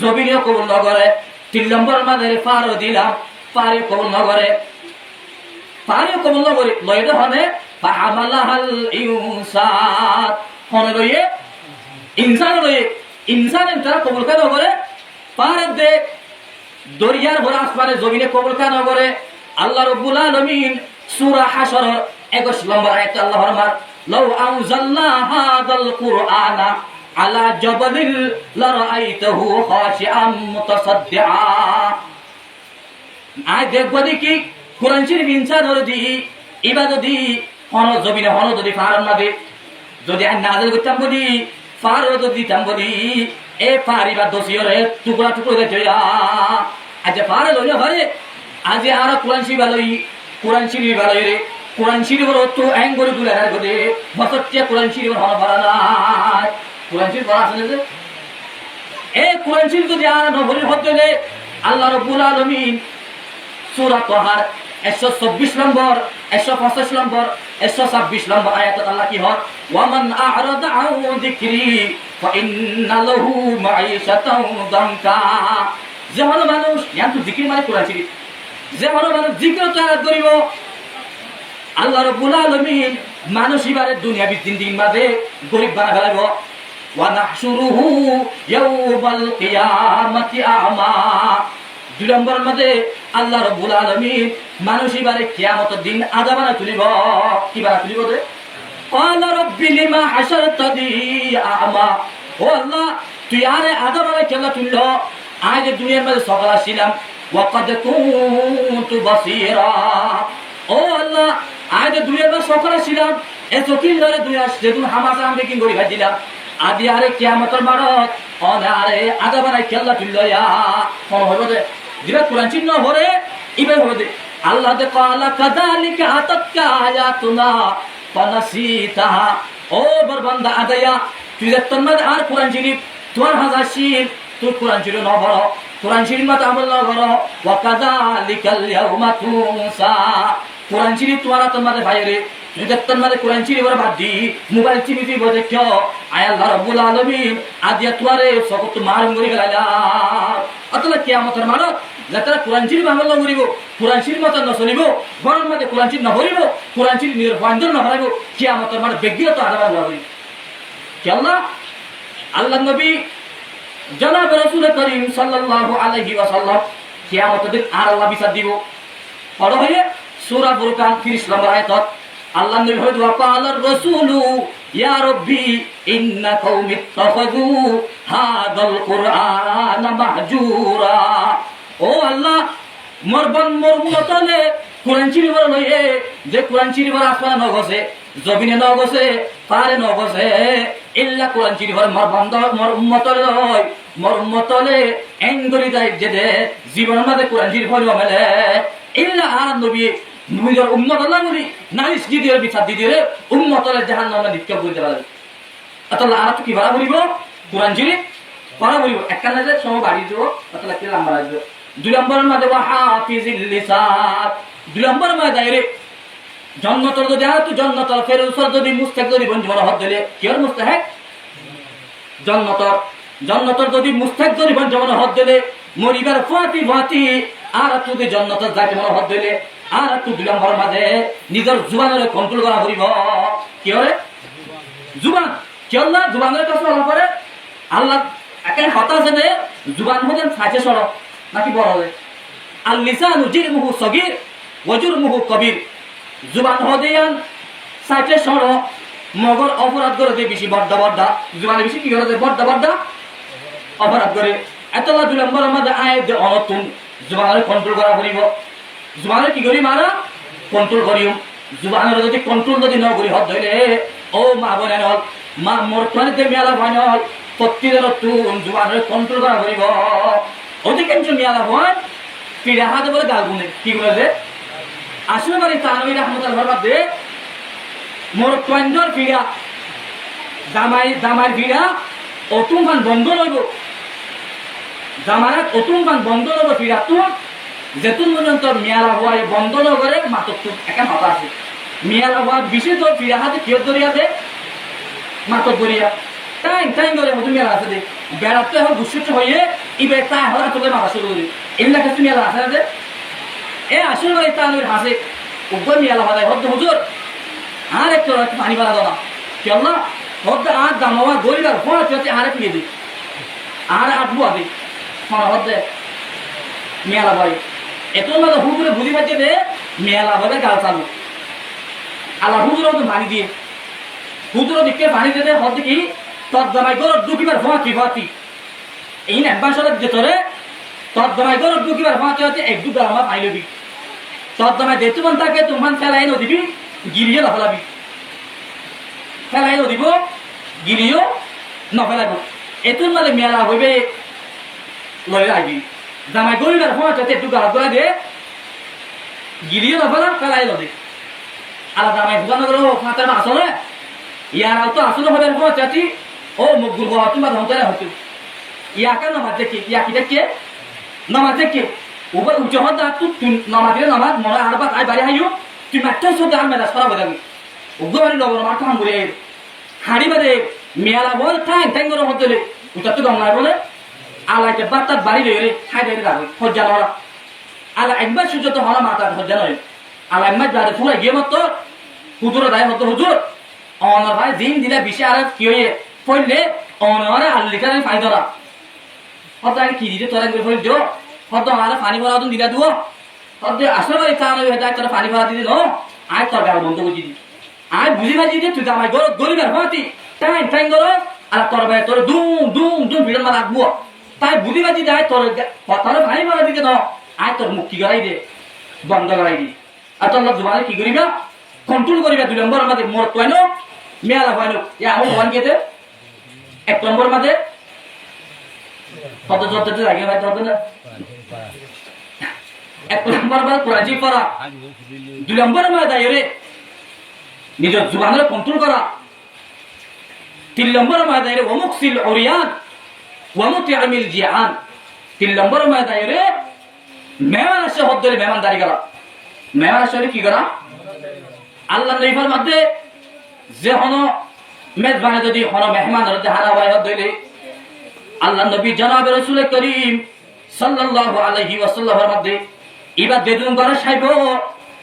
জমিনেও কবুল ন করে 3 নম্বর মাদের পারও দিলাম পারে কবুল ন করে পারে কবুল ন করে লয়টা হনে ফাআমালাহাল ইনসান হনে লয়ে ইনসান লয়ে ইনসানের তারা কবুল কেন করে পারে দে দরিয়ার ভরা আসমানে জমিনে কবুল কেন করে আল্লাহ রাব্বুল আলামিন সূরা হাশর 21 নম্বর আয়াতে আল্লাহ ফরমান লাউ আনজালনা হাযাল কুরআনা আলা জাবালিল লারাআইতাহু খাশিআম মুতাসাদ্দিআ। আয় দেখব দেখি কোরআন শরীফ ইনসান হরদি ইবাদতি হন জমিনে হন যদি ফারান মাদে যদি আই নাযিল করতাম বলি ফারও যদি দিতাম বলি এ ফারিবা দোষিরে টুকরা টুকরা দে জয়া আজ ফারে লইয়া ফারে আজ আর কোরআন শরীফ ভালোই কোরআন শরীফ ভালোই রে কোরআন শরীফের তো এং করে তুলে আর গদে বসতিয়া কোরআন শরীফের হন ফারানা কোরআন শরীফ পড়া আছে যে এ কোরআন শরীফ যদি আর নবরির হতে আল্লাহ রাব্বুল আলামিন সূরা তাহার 124 নম্বর 185 নম্বর 126 নম্বর আয়াতে আল্লাহ কি হয় ওয়ামান আ'রাদা আন যিকরি ফাইন্না লাহু মাঈশাতান দানকা। যে হলো মানুষ ইয়ান্তু যিকির মানে কোরআন শরীফ যে হলো মানুষ যিকির তার করিব আল্লাহ রাব্বুল আলামিন মানুষ ইবারে দুনিয়াবি জিন্দেগির মাঝে গরীব বানা ফেলাইব ওয়া নাহশুরুহু ইয়াওমাল কিয়ামাতি আ'মা। 2 নম্বরের মধ্যে আল্লাহ রাব্বুল আলামিন মানুষ এবারে কিয়ামতের দিন আযা বানা তুলিব কি বানা তুলিব রে ক্বালা রাব্বি লিমা হাশারতানি আ'মা। ও আল্লাহ তুই আরে আযা বানা কেন তুলল আজ দুনিয়ার মধ্যে সকাল ছিলাম ওয়া ক্বাদ কুনতু বাসীরা। ও আল্লাহ আজ দুনিয়ার মধ্যে সকাল ছিলাম এ চকিল ধরে দুনিয়া যেদিন হামাসা আমি কি করি ভাজিলাম আদি আরে কিয়ামতের মারত অনারে আযা বানা কেন তুলল ইয়া কোন হইব রে দিবা কোরআন চিহ্ন হরে ইবে হদে আল্লাহ দে ক্বালা কাযালিকা আতাতকা আয়াতুনা ফানাসিতাহা। ও বরবান্দা আদায়া তুই যতন মত আর কোরআন শরীফ তোর হাজাশিল তুই কোরআন শরীফ ন বড় কোরআন শরীফ মত আমল ন বড় ওয়া কাযালিকাল ইয়াউমা তুনসা। কোরআন শরীফ তোরা তোমাদের ভাইরে তুই যতন মত কোরআন শরীফ বড় বাদ দি মোবাইল টিভি বজে কি আয় আল্লাহ রাব্বুল আলামিন আদিয়া তোরে সকত মারুম করি গেলা অতলা কিয়ামতের মানত যারা কোরআন শরীফ আমল করিব কোরআন শরীফ মত ন চলিব ঘরের মধ্যে কোরআন শরীফ ন ভরিব কোরআন শরীফ নিজের বান্ধব ন ভরাইব কিয়ামতের মানত ব্যক্তিগত আদাব হইব কি আল্লাহ আল্লাহ নবী জনাব রাসূল করিম সাল্লাল্লাহু আলাইহি ওয়াসাল্লাম কিয়ামতের দিন আর আল্লাহ বিচার দিব পড়ো হয়ে সূরা ফুরকান 30 নম্বর আয়াত আল্লাহ নবী হযরত ওয়াকালার রাসূলু ইয়া রাব্বি ইন্না কওমি ইত্তাখাযু হাদাল কুরআনা মাহজুরা। ও আল্লাহ মোর মতলে কোরআন শরীফ লইয়ে যে কোরআন শরীফ আসমানে ন গছে জমিনে ন গছে পারে ন গছে ইল্লা কোরআন শরীফ মোর বন্ধ মোর উম্মতলে লয় মোর উম্মতলে এঙ্গরি যাই যে জীবনের মধ্যে কোরআন শরীফ হইব মেলে ইল্লা আর নবী নিজের উম্মত আল্লাহ বলি নালিশ দি দিয়ে বিচার দি দিয়ে উম্মতলে জাহান্নামে নিক্ষেপ করতে পারবে। অতলা আর কি ভাড়া বলিব কোরআন শরীফ পড়া বলিব একটা না যে সব বাড়ি দিব অতলা কি লম্বা আসবে। 2 নম্বরের মধ্যে ওয়া হাফিজিল লিসান 2 নম্বরের মধ্যে দাইরে জান্নাতের যদি আর তুই জান্নাতের ফেরউসর যদি মুস্তাক যদি বন্ধ হদ দিলে কি আর মুস্তাহিক জান্নাতের যদি মুস্তাক যদি বন্ধ হদ দিলে মরিবার ফাতি আর তুই জান্নাতের যাইতে মন হদ দিলে আর তুই 2 নম্বরের মধ্যে নিজের জুবানের কন্ট্রোল করা করিব কি হয় জুবান কি আল্লাহ জুবানের কাছে আল্লাহ করে আল্লাহ একে হতাশে দে জুবান হতেন সাজে সড়ক নাকি বড় হবে আল লিসানু জিরমুহু সগীর ওয়া জুরমুহু কবীর। জুবান হদেয়ান সাইটে সড়ক মগর অপরাধ করে দে বেশি বড় জুবানে বেশি কি করে দে বড় অপরাধ করে এতলা 2 নম্বরের মধ্যে আয়াত দে অনতুন জুবানের কন্ট্রোল করা করিব জুবানের কি করি মারা কন্ট্রোল করিও জুবানের যদি কন্ট্রোল যদি ন করি হদ হইলে ও মা বনেন হল মা মোর প্রাণীতে মেলা ভাইনল প্রত্যেকের তুন জুবানের কন্ট্রোল করা করিব অধিকাংশ মেলা ভাই পিড়া হাতে বলে গাল গুনে কি করেছে আসলে বাড়ি তানবীর রহমতুল্লাহ বাদে মোর প্রাণীর পিড়া জামাই পিড়া অতুম গান বন্ধ রইব জামানাত অতুম গান বন্ধ রইব পিড়া তুন যেতুন পর্যন্ত মেলা হওয়ায় বন্ধ ন করে মাতক একটা মাথা আছে মেলা হওয়া বিশেষ তো পিড়া হাতে কিয় দরিয়া দে মাতক দরিয়া টাইম করে হতো মেলা আছে দে বেড়াতে হোক গুসিত হয়ে ইবে তাই হওয়া তোলে মাথা শুরু করি এগুলা কিছু মেলা আছে না যে এ আসলে বাড়ি তানবীর হাসে উগ্র মেলা হওয়া হদ্দ হুজুর আর একটু পানি বাড়া দাও না কেন না হদ্দ আর দামা গরিবার ফোন চলছে আরে পিয়ে দিই আর আটবো আদি হদ্দে মেলা বাড়ি এখন মানে হুজুরে বুঝি পাচ্ছে যে মেলা হবে গাল চালু আল্লাহ হুজুরও তো পানি দিয়ে হুজুরও দিকে পানি দিতে হতে কি তোর জামাই গরর দুকিবার ফাঁতি এই না বাসরের ভেতরে তোর জামাই গরর দুকিবার ফাঁতি হচ্ছে এক দুবার আমার পাই লবি তোর জামাই যেহেতু মন থাকে তোমার ফেলাই নদিবি গিরিয়ে লাফালাবি ফেলাই নদিব গিরিও নফেলাইব এতুন মানে মেলা হইবে লয়ে আইবি জামাই গরিবার ফাঁতি হচ্ছে একটু গাছ ধরা দিয়ে গিরিয়ে নফেলা ফেলাই নদী আলাদা জামাই হুজানো গেল ফাঁতের মা আসলে ইয়ার তো আসলে হবে ফাঁতি ও মুখ গুল বাবা তোমার ধমতায় হতো ইয়াকে নামাজ দেখি ইয়া কি দেখে নামাজ দেখে ওবার উচ্চ হদ তু নামাজ দিলে নামাজ মনে আরবা তাই বাড়ি হাইও তুই মাত্র সব আর মেলা সরা বজাবি ওগো বাড়ি লবণ মার কাম করে হাড়ি বাদে মেলা বল ঠাং ঠাং করে হদলে উটা তো গমলাই বলে আলাইতে বাত্তাত বাড়ি লই রে খাই দেই যাবে হজ্জা লরা আলা একবার সূর্য তো হলা মাথা হজ্জা নয় আলা একবার যারে ফুলাই গিয়ে মত হুজুর দাই হতো হুজুর অনার ভাই দিন দিলে বিশে আর কি হয়ে পড়লে অনারে আল্লিকার ফায়দারা হতো আর কি দিতে তোরা করে ফেল দিও হতো আমার পানি ভরা দিন দিলা দিও হতো আসলে ভাই তা নয় হেতা তোরা পানি ভরা দিদি নো আজ তোর গাল বন্ধ করে দিদি আজ বুঝি ভাই দিদি তুই জামাই গরিবের ফাতি টাইম টাইম করো আর তোর ভাই তোর দুম দুম দুম ভিড় মার রাখবো তাই বুঝি ভাই দিদি আজ তোর তোর পানি ভরা দিতে নো আজ তোর মুখ কি করাই দে বন্ধ করাই দি আর তোর লোক জমানে কি করিবা কন্ট্রোল করিবা 2 নম্বর আমাদের মোর কইনো মেলা হইলো ইয়া আমল ওয়ান গেতে 1 নম্বর মাঝে কত যততে লাগে ভাই তত না 1 নম্বর বাদ কোরআন পড়া 2 নম্বর মাঝে রে নিজের জুবানের কন্ট্রোল করা 3 নম্বর মাঝে রে ওমুকসিল উরিয়ান ওয়ামুতিআমিল জিআন 3 নম্বর মাঝে রে মেহমান আসে হদ্দরে মেহমানদারি করা মেহমান আসলে কি করা আল্লাহ নবীর মধ্যে যে হনো মেজবানে যদি হনো মেহমান হতে হারা হয় হদ্দলে আল্লাহ নবী জনাব রাসূল করিম সাল্লাল্লাহু আলাইহি ওয়াসাল্লামের মধ্যে ইবাদ বেদুন করে সাইব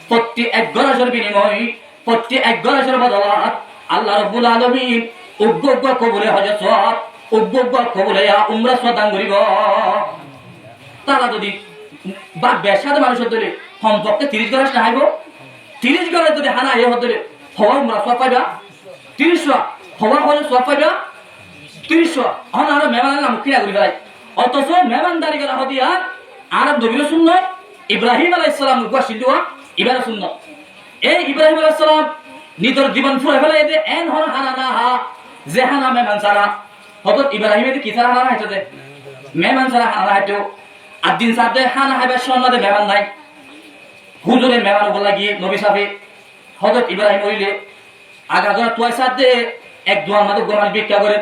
প্রতি এক গরাসের বিনিময় প্রতি এক গরাসের বদলাত আল্লাহ রাব্বুল আলামিন উগ্গ কবুলে হজ সওয়াব উগ্গ কবুলে উমরা সদান করিব তারা যদি বা বেশাদ মানুষ হতে সম্পর্কে 30 গরাস না হাইব 30 গরাস যদি হানা আইব হতে হওয়া উমরা সওয়াব পাইবা 30 হওয়া হলে সওয়াব পাইবা 30 হন আর মেহমানের নাম কিরা করি ভাই অথচ মেহমানদারি করা হদিয়া আরব নবীর সুন্নাত ইব্রাহিম আলাইহিস সালাম উপস্থিত দোয়া ইবারে সুন্নাত এই ইব্রাহিম আলাইহিস সালাম নিজের জীবন ফুরে ফেলে দে এন হন হানা না হা যে হানা মেহমান সারা হযরত ইব্রাহিমের কি সারা হানা হইতো দে মেহমান সারা হানা হইতো আদিন সাথে হানা হাইবা সন্নাতে মেহমান নাই হুজুরের মেহমান বলা গিয়ে নবী সাহেব হযরত ইব্রাহিম হইলে আগা ধরা তোয় সাথে এক দোয়ার মধ্যে গোমান ভিক্ষা করে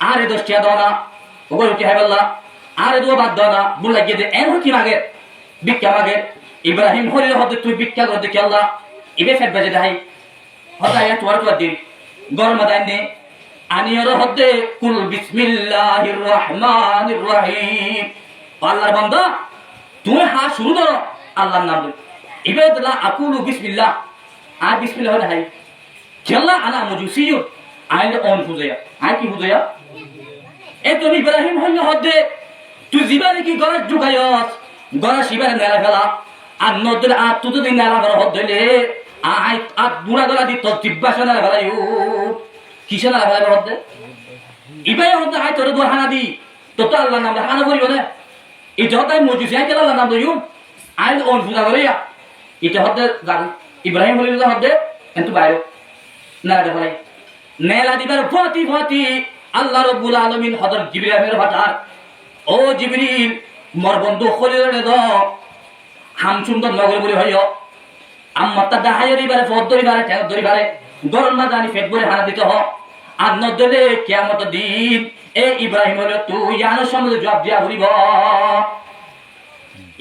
আরে 10 টাকা দাও না ওগো কি হয় বললা আরে দো বাদ দাও না বল লাগিয়ে দে এন কি মাগে ভিক্ষা মাগে ইব্রাহিম হইলে হতে তুই ভিক্ষা করতে কি আল্লাহ ইবে ফেট বাজে দাই হতা ইয়া তোর তো দিন গরম দাই নে আনিয়র হতে কুল বিসমিল্লাহির রহমানির রহিম আল্লাহর বান্দা তুই হা শুরু করো আল্লাহর নাম লই ইবাদুল্লাহ আকুলু বিসমিল্লাহ আ বিসমিল্লাহ হলে হাই কেল্লা আনা মুজুসিয়ুন আইলে অন ফুজায়া আই কি ফুজায়া এ তুমি ইব্রাহিম হইলে হতে তুই জীবনে কি গরাস ঢুকায়স গরাস ইবারে নেলা ফেলা আর নদর আ তুই দিন নেলা করা হদলে আই আ বুড়া গলা দি তো জিব্বাসা নেলা ফেলাইও কিসে নেলা ফেলাই হদে ইবাই হদে আই তোর দোয়া হানা দি তো তো আল্লাহর নাম হানা করিও না এটা হতে মুজুসিয়া কেলা আল্লাহর নাম লইও আইলে অন ফুজা করিয়া এটা হতে ইব্রাহিম হইলে হদে কিন্তু বাইরে নেলা ফেলাই নেলা দিবার ফতি আল্লাহ রাব্বুল আলামিন হযরত জিবরাইলের হঠাৎ ও জিবরিল মোর বন্ধু খলিলের দ হাম সুন্দর নগর বলি হইও আম্মাতা দাহায়রি বারে ফদ ধরিবারে ঠেক ধরিবারে গরম না জানি ফেট বলে হানা দিতে হ আর নদলে কিয়ামত দিন এ ইব্রাহিম হলো তুই জানো সমুদ্র জবাব দিয়া হইব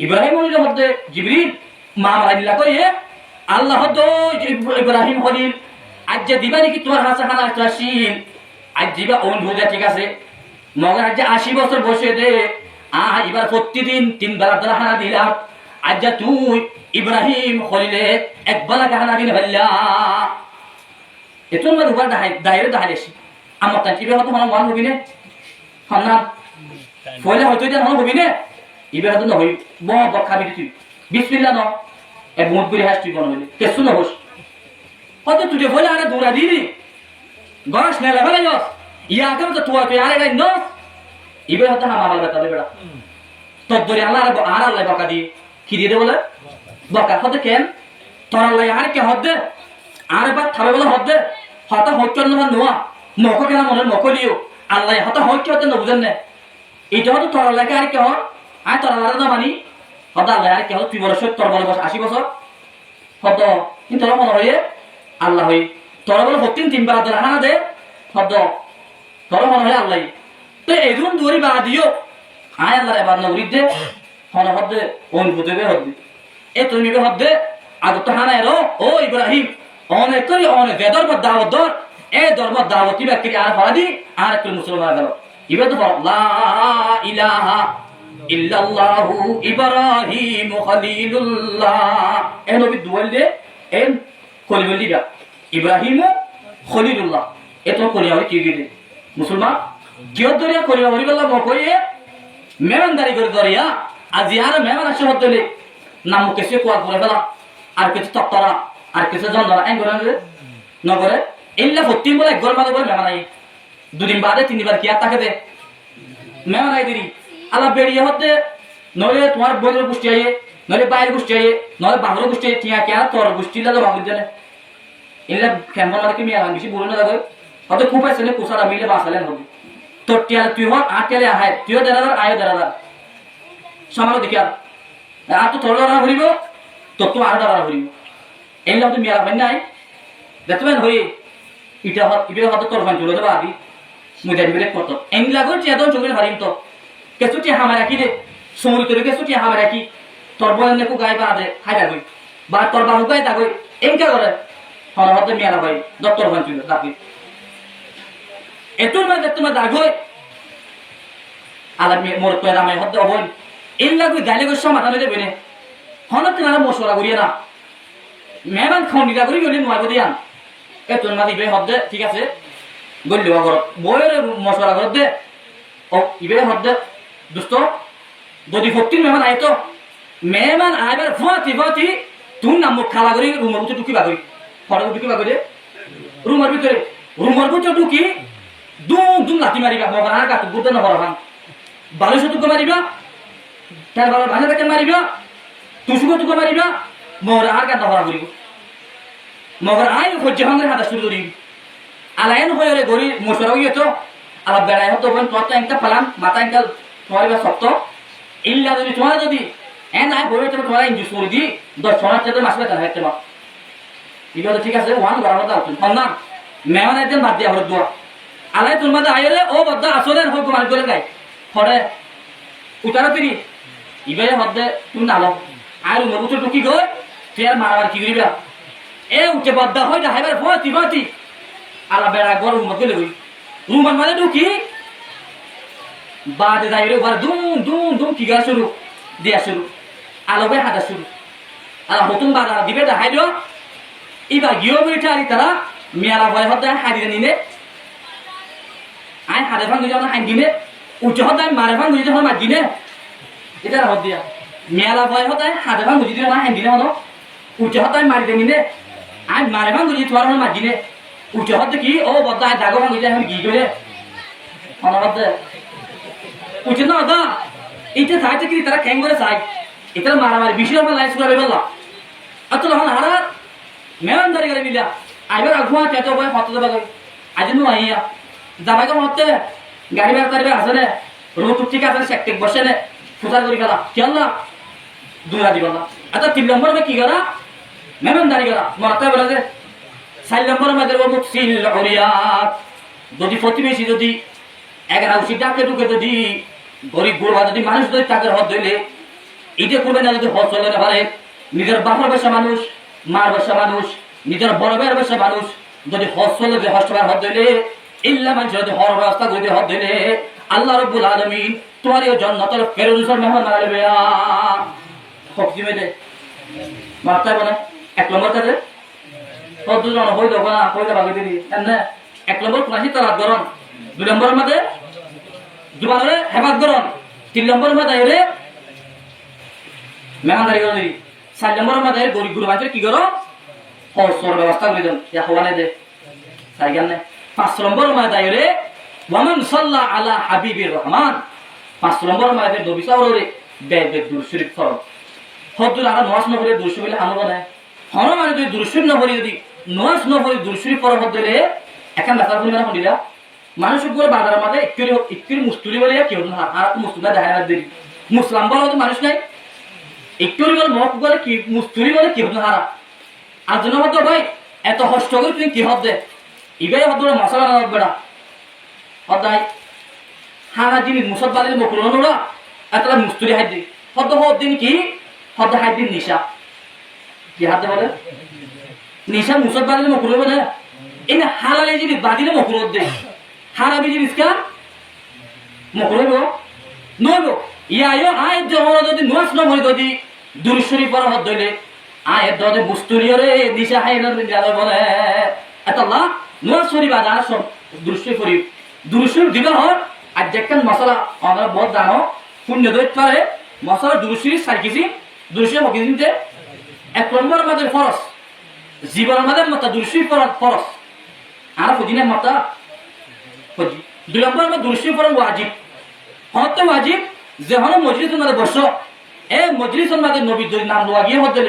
ইব্রাহিম হইল মধ্যে জিবরিল মা মারিলা কইয়ে আল্লাহ তো ইব্রাহিম হলিল আজ যে দিবানি কি তোমার হাসা খানা আসিল আজ দিবা ওন বুঝা ঠিক আছে মগর আজ 80 বছর বসে দে এবার প্রতিদিন 3 বেলা ধরে হানা দিলাম আজ যা তুই ইব্রাহিম হলিলে এক বেলা হানা দিন হল্লা এতন মানে উবার দাইরে দাইরেছি আমার তাই কি হতো মানে মান হবি না হান্না ফয়লা হয়তো এটা হবি না ইবে হতো না হই ব খাবি তুই বিসমিল্লাহ ন এক মুদ করে হাস তুই বনবি কেসু না হোস হয়তো তুই বলে আরে দৌড়া দিবি গস না লেভেলে যাস ইয়া কেন তো তুই আরে গাই ন ইবে হতো না মামাল বেটা বেড়া তোর ধরে আল্লাহ আর আল্লাহ বকা দিয়ে কি দিয়ে দে বলে বকা হতে কেন তোর আল্লাহ আর কে হদ্দে আর এবার থাবে বলে হদ্দে হতা হচ্ছে না নোয়া মক কেন মনে মক দিও আল্লাহ হতা হচ্ছে হতে না বুঝেন না এটা হতো তোর আল্লাহকে আর কে হর আয় তোর আল্লাহ না মানি হতা আল্লাহ আর কে হতো 2 বছর তোর বলে বস 80 বছর হত কিন্তু তোর মনে হয়ে আল্লাহ হই তোর বলে 3 বার ধরে হানা দে হত তোর মনে হয় আল্লাহ তো এগুন দুরি বা দিও আয় আল্লাহ এবার না উড়ি দে হন হদ্দে ওন বুঝবে হদ্দে এ তুমি বে হদ্দে আগ তো হানা এলো ও ইব্রাহিম অনেক করি অনেক বেদর বা দাওয়াত দর এ ধর্ম দাওয়াতি ব্যক্তি আর ফরাদি আর একটু মুসলমান গেল ইবে তো লা ইলাহা ইল্লাল্লাহু ইব্রাহিম খলিলুল্লাহ এ নবী দুয়াল দে এন কলিবল দিবা ইব্রাহিম খলিলুল্লাহ এ তো করিয়া কি গিয়ে মুসলমান কিয় দরিয়া করিয়া হরিবল্লাহ মকইয়ে মেহমানদারি করে দরিয়া আজি আর মেহমান আসে হদ্দলে নাম কেসে কোয়াল করে ফেলা আর কিছু তত্তরা আর কিছু জন্দরা এন করে নগরে এল্লা ফতিম বলে একবার মাঝে বলে মেহমান আই 2 দিন বাদে 3 বার কি আর তাকে দে মেহমান আই দিরি আলা বেরিয়ে হতে নলে তোমার বইয়ের গোষ্ঠী আইয়ে নলে বাইরের গোষ্ঠী আইয়ে নলে বাংলার গোষ্ঠী আইয়ে টিয়া কেন তোর গোষ্ঠী লাগা বাংলার জন্য এল্লা কেমন লাগে কি মিয়া বেশি বলে না লাগে হতে খুব আছে কুসারা মিলে বাসালেন হবে তোর টিয়া তুই হর আটেলে আহায় তুইও দেরাদার আয়ো দেরাদার সমালো দেখি আর তো তোর লড়া হরিব তোর তো আর লড়া হরিব এল্লা তো মিয়া হয় নাই দেখবেন হই ইটা ইবে হতে তোর ফান চলে দেবা আদি মুজাহিদ বিরে কত এন লাগো টিয়া দন চলে হারিম তো কেসু টিয়া হামা রাখি দে সমুদ্র তোর কেসু টিয়া হামা রাখি তোর বলেন নেকু গায় বা দে হাইরা গই বা তোর বাহু গায় দা গই এনকা করে হন হতে মিয়া ভাই দত্তর ফান চলে দাবি এতুর মধ্যে তোমার দাগই আলা মোর তো রামাই হতে হবই এন লাগো গালে গো সমাধান দেবে নে হন তো না মশলা করিয়া না মেহমান খাওন দিলা করি গলি নয় দিয়ান এতুর মধ্যে ইবে হতে ঠিক আছে গলি ঘর বইয়ের মশলা ঘর দে ও ইবে হতে দোস্ত যদি 14 মেহমান আইতো মেহমান আইবার ফাতি তুই নাম খালা করি রুমের ভিতরে ঢুকি বাগই ফটো ঢুকি বাগই রুমের ভিতরে ঢুকি দুম লাঠি মারিবা মগর আর কাটু গুদে না হরান বালু শতুক মারিবা তার বাবা ভাষা থেকে মারিবা তুসুকো তুকো মারিবা মগর আর কাটা হরা করিব মগর আই হজ্জ হাঙ্গের হাতা শুরু করি আলাইন হয়ে রে গরি মশরা হইয়ে তো আলা বেড়াই হতো বন তোর তো একটা পালাম মাথা একটা তোমার বা সপ্ত ইল্লা যদি এন আই বলে তোমার ইনজুস করে দি 10 ছড়া চেতে মাসবে তার হাতে মা ইবা তো ঠিক আছে ওয়ান গরামত আছে না মেহমান একদম বাদ দিয়া হর দোয়া আলাই তোর মাঝে আইলে ও বদ্দা আসলে হয়তো মার করে গায় হরে উতারা তিরি ইবে হদ্দে তুমি নালো আর মগুতো টুকি গই তুই আর মারাবার কি করিবা এ উঠে বদ্দা হয় না হাইবার ফতি আলা বেড়া গরম মতো লই রুমান মানে ঢুকি বাদে যাই রে বার দুম কি গা শুরু দিয়া শুরু আলো বে হাদা শুরু আলা হতুন বাদা দিবে দা হাইলো ইবা গিও বইটা আলি তারা মিয়ালা ভয় হদ্দা হাদিরে নিনে আই হারে ভাঙ যখন আইন দিনে উচ্চ হতায় মারে ভাঙ বুঝি যখন মার দিনে এটা হত দিয়া মেলা ভয় হতায় হারে ভাঙ বুঝি যখন আইন দিনে হলো উচ্চ হতায় মারি দেন দিনে আই মারে ভাঙ বুঝি তোমার হল মার দিনে উচ্চ হতে কি ও বদ্দা জাগো ভাঙ বুঝি এখন কি করে অনবদ্দ উচ্চ না হতা এইটা চাইছে কি তারা ক্যাং করে চাই এটা মারামারি বেশি রকম লাইস করে বললা অত তখন হারা মেহমান ধরে গেলে মিলা আইবার আগুয়া চেতো বয় হতে দেবা আজ নু আইয়া যাবাই তো মতে গাড়ি বের করবে আসলে রোড ঠিক আছে সেকটেক বসে নে ফুটার করি গেলা কি আল্লাহ দুরা দি বলা আচ্ছা 3 নম্বর মে কি গলা মেহমান দাঁড়ি গলা মরতে বলে যে 4 নম্বর মে দেব মুকসিল উরিয়াত যদি প্রতিবেশী যদি এক রাউসি ডাকে ঢুকে যদি গরিব গুড়া যদি মানুষ যদি টাকার হদ ধইলে এইটা করবে না যদি হদ চলে না পারে নিজের বাপের বসা মানুষ মার বসা মানুষ নিজের বড় ভাইয়ের বসা মানুষ যদি হদ চলে যে হস্তবার হদ ধইলে ইল্লা মানুষ যদি হর রাস্তা করে হদ দিলে আল্লাহ রাব্বুল আলামিন তোমার এই জান্নাতের ফেরদৌসের মেহমান আলবে শক্তি মেলে মারতে বলে 1 নম্বর কাজে কত জন হই দেবো না কইতে ভাগে দিদি না 1 নম্বর ক্লাসি তালাত গরম 2 নম্বরের মধ্যে জুবানরে হেফাজত গরম 3 নম্বরের মধ্যে হইলে মেহমানদারি গরম 4 নম্বর মাঝে গরিব গুরু মানুষের কি করো হওয়ার ব্যবস্থা করে দেন হওয়ানে দে সাইগান না 5 নম্বর মাঝে দাইরে ওয়ামান সাল্লা আলা হাবিবির রহমান 5 নম্বর মাঝে নবী সাওরে বে দুরূদ শরীফ ফরজ হদ্দুর আর নামাজ না পড়ে দুরূদ শরীফ হামো না হন মানে যদি দুরূদ শরীফ না পড়ি যদি নামাজ না পড়ি দুরূদ শরীফ পড়া হদ্দলে এখন ব্যাপার বলি না হলিরা মানুষ উপরে বাজারের মাঝে একটু মুস্তুরি বলে কেউ না আর মুস্তুরা দেখা না দেরি মুসলাম বলে তো মানুষ নাই একটু বলে মক বলে কি মুস্তুরি বলে কেউ না হারা আর জন্য হতো ভাই এত কষ্ট করে তুমি কি হদ দে ইবাই হদ মশলা না বেড়া হদাই হারা জিনিস মুসদ বাদিল মকুরন ওরা এত মুস্তুরি হাই দি হদ হদ দিন কি হদ হাই দিন নিশা কি হাতে বলে নিশা মুসদ বাদিল মকুরন বলে এই না হালালে জিনিস বাদিলে মকুরন দে হারাবি জিনিস কা মকুরন নইব ইয়ায়ো আয় জহর যদি নোয়াস ন হই যদি দুরুশরী পর হদ দইলে আয় দদে মুস্তুরিয়রে নিশা হাই না জানো বলে আল্লাহ নোয়াস শরী বাজার সব দুরুশরী দিবা হর আর যেখান মশলা আমরা বহুত জানো পুণ্য দইত পারে মশলা দুরুশরী সাইকিছি দুরুশরী হকিছিতে 1 নম্বর মাদের ফরজ জীবনের মাদের মত দুরুশরী ফরজ আর ফদিনের মত ফজি 2 নম্বর মা দুরুশরী ফরজ ওয়াজিব হতে ওয়াজিব যে হন মজলিসের মধ্যে বসো এ মজলিসের মধ্যে নবী যদি নাম লওয়া গিয়ে হতে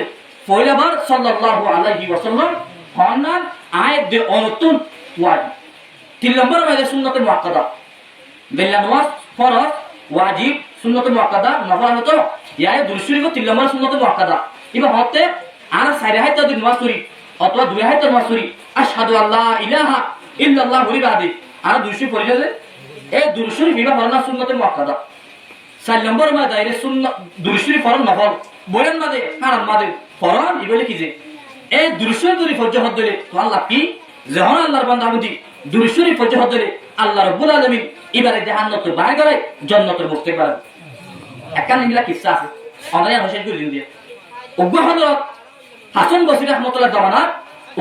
পয়লাবার সাল্লাল্লাহু আলাইহি ওয়াসাল্লাম হনান আয়াত de অনতুন ওয়াজিব 3 নম্বর মধ্যে সুন্নাতে মুআক্কাদা বেলা নামাজ ফরজ ওয়াজিব সুন্নাতে মুআক্কাদা নফল হতো ইয়া দুরুশরী 3 নম্বর সুন্নাতে মুআক্কাদা ইবা হতে আর 4 হায়াত যদি নামাজ পড়ি অথবা 2 হায়াত নামাজ পড়ি আশহাদু আল্লা ইলাহা ইল্লাল্লাহ বলি বাদে আর দুরুশরী পড়ি যাবে এই দুরুশরী বিবাহ হরনা সুন্নাতে মুআক্কাদা 4 নম্বর মা দাইরে সুন্নাত দুরুশরী ফরজ নফল বলেন মাদে হারাম মাদে ফরজ ইবলে কি যে এই দুরুশরী ফরজ হদ দিলে তো আল্লাহ কি যখন আল্লাহর বান্দা বুঝি দুরুশরী ফরজ হদ দিলে আল্লাহ রাব্বুল আলামিন এবারে জান্নাতে বাইরে গেলে জান্নাতের মুক্তি পাবে একান নিলা কিসসা আছে অনলাইন হোসেন করে দিন দিয়ে ওগো হযরত হাসান বসরি রাহমাতুল্লাহ জামানা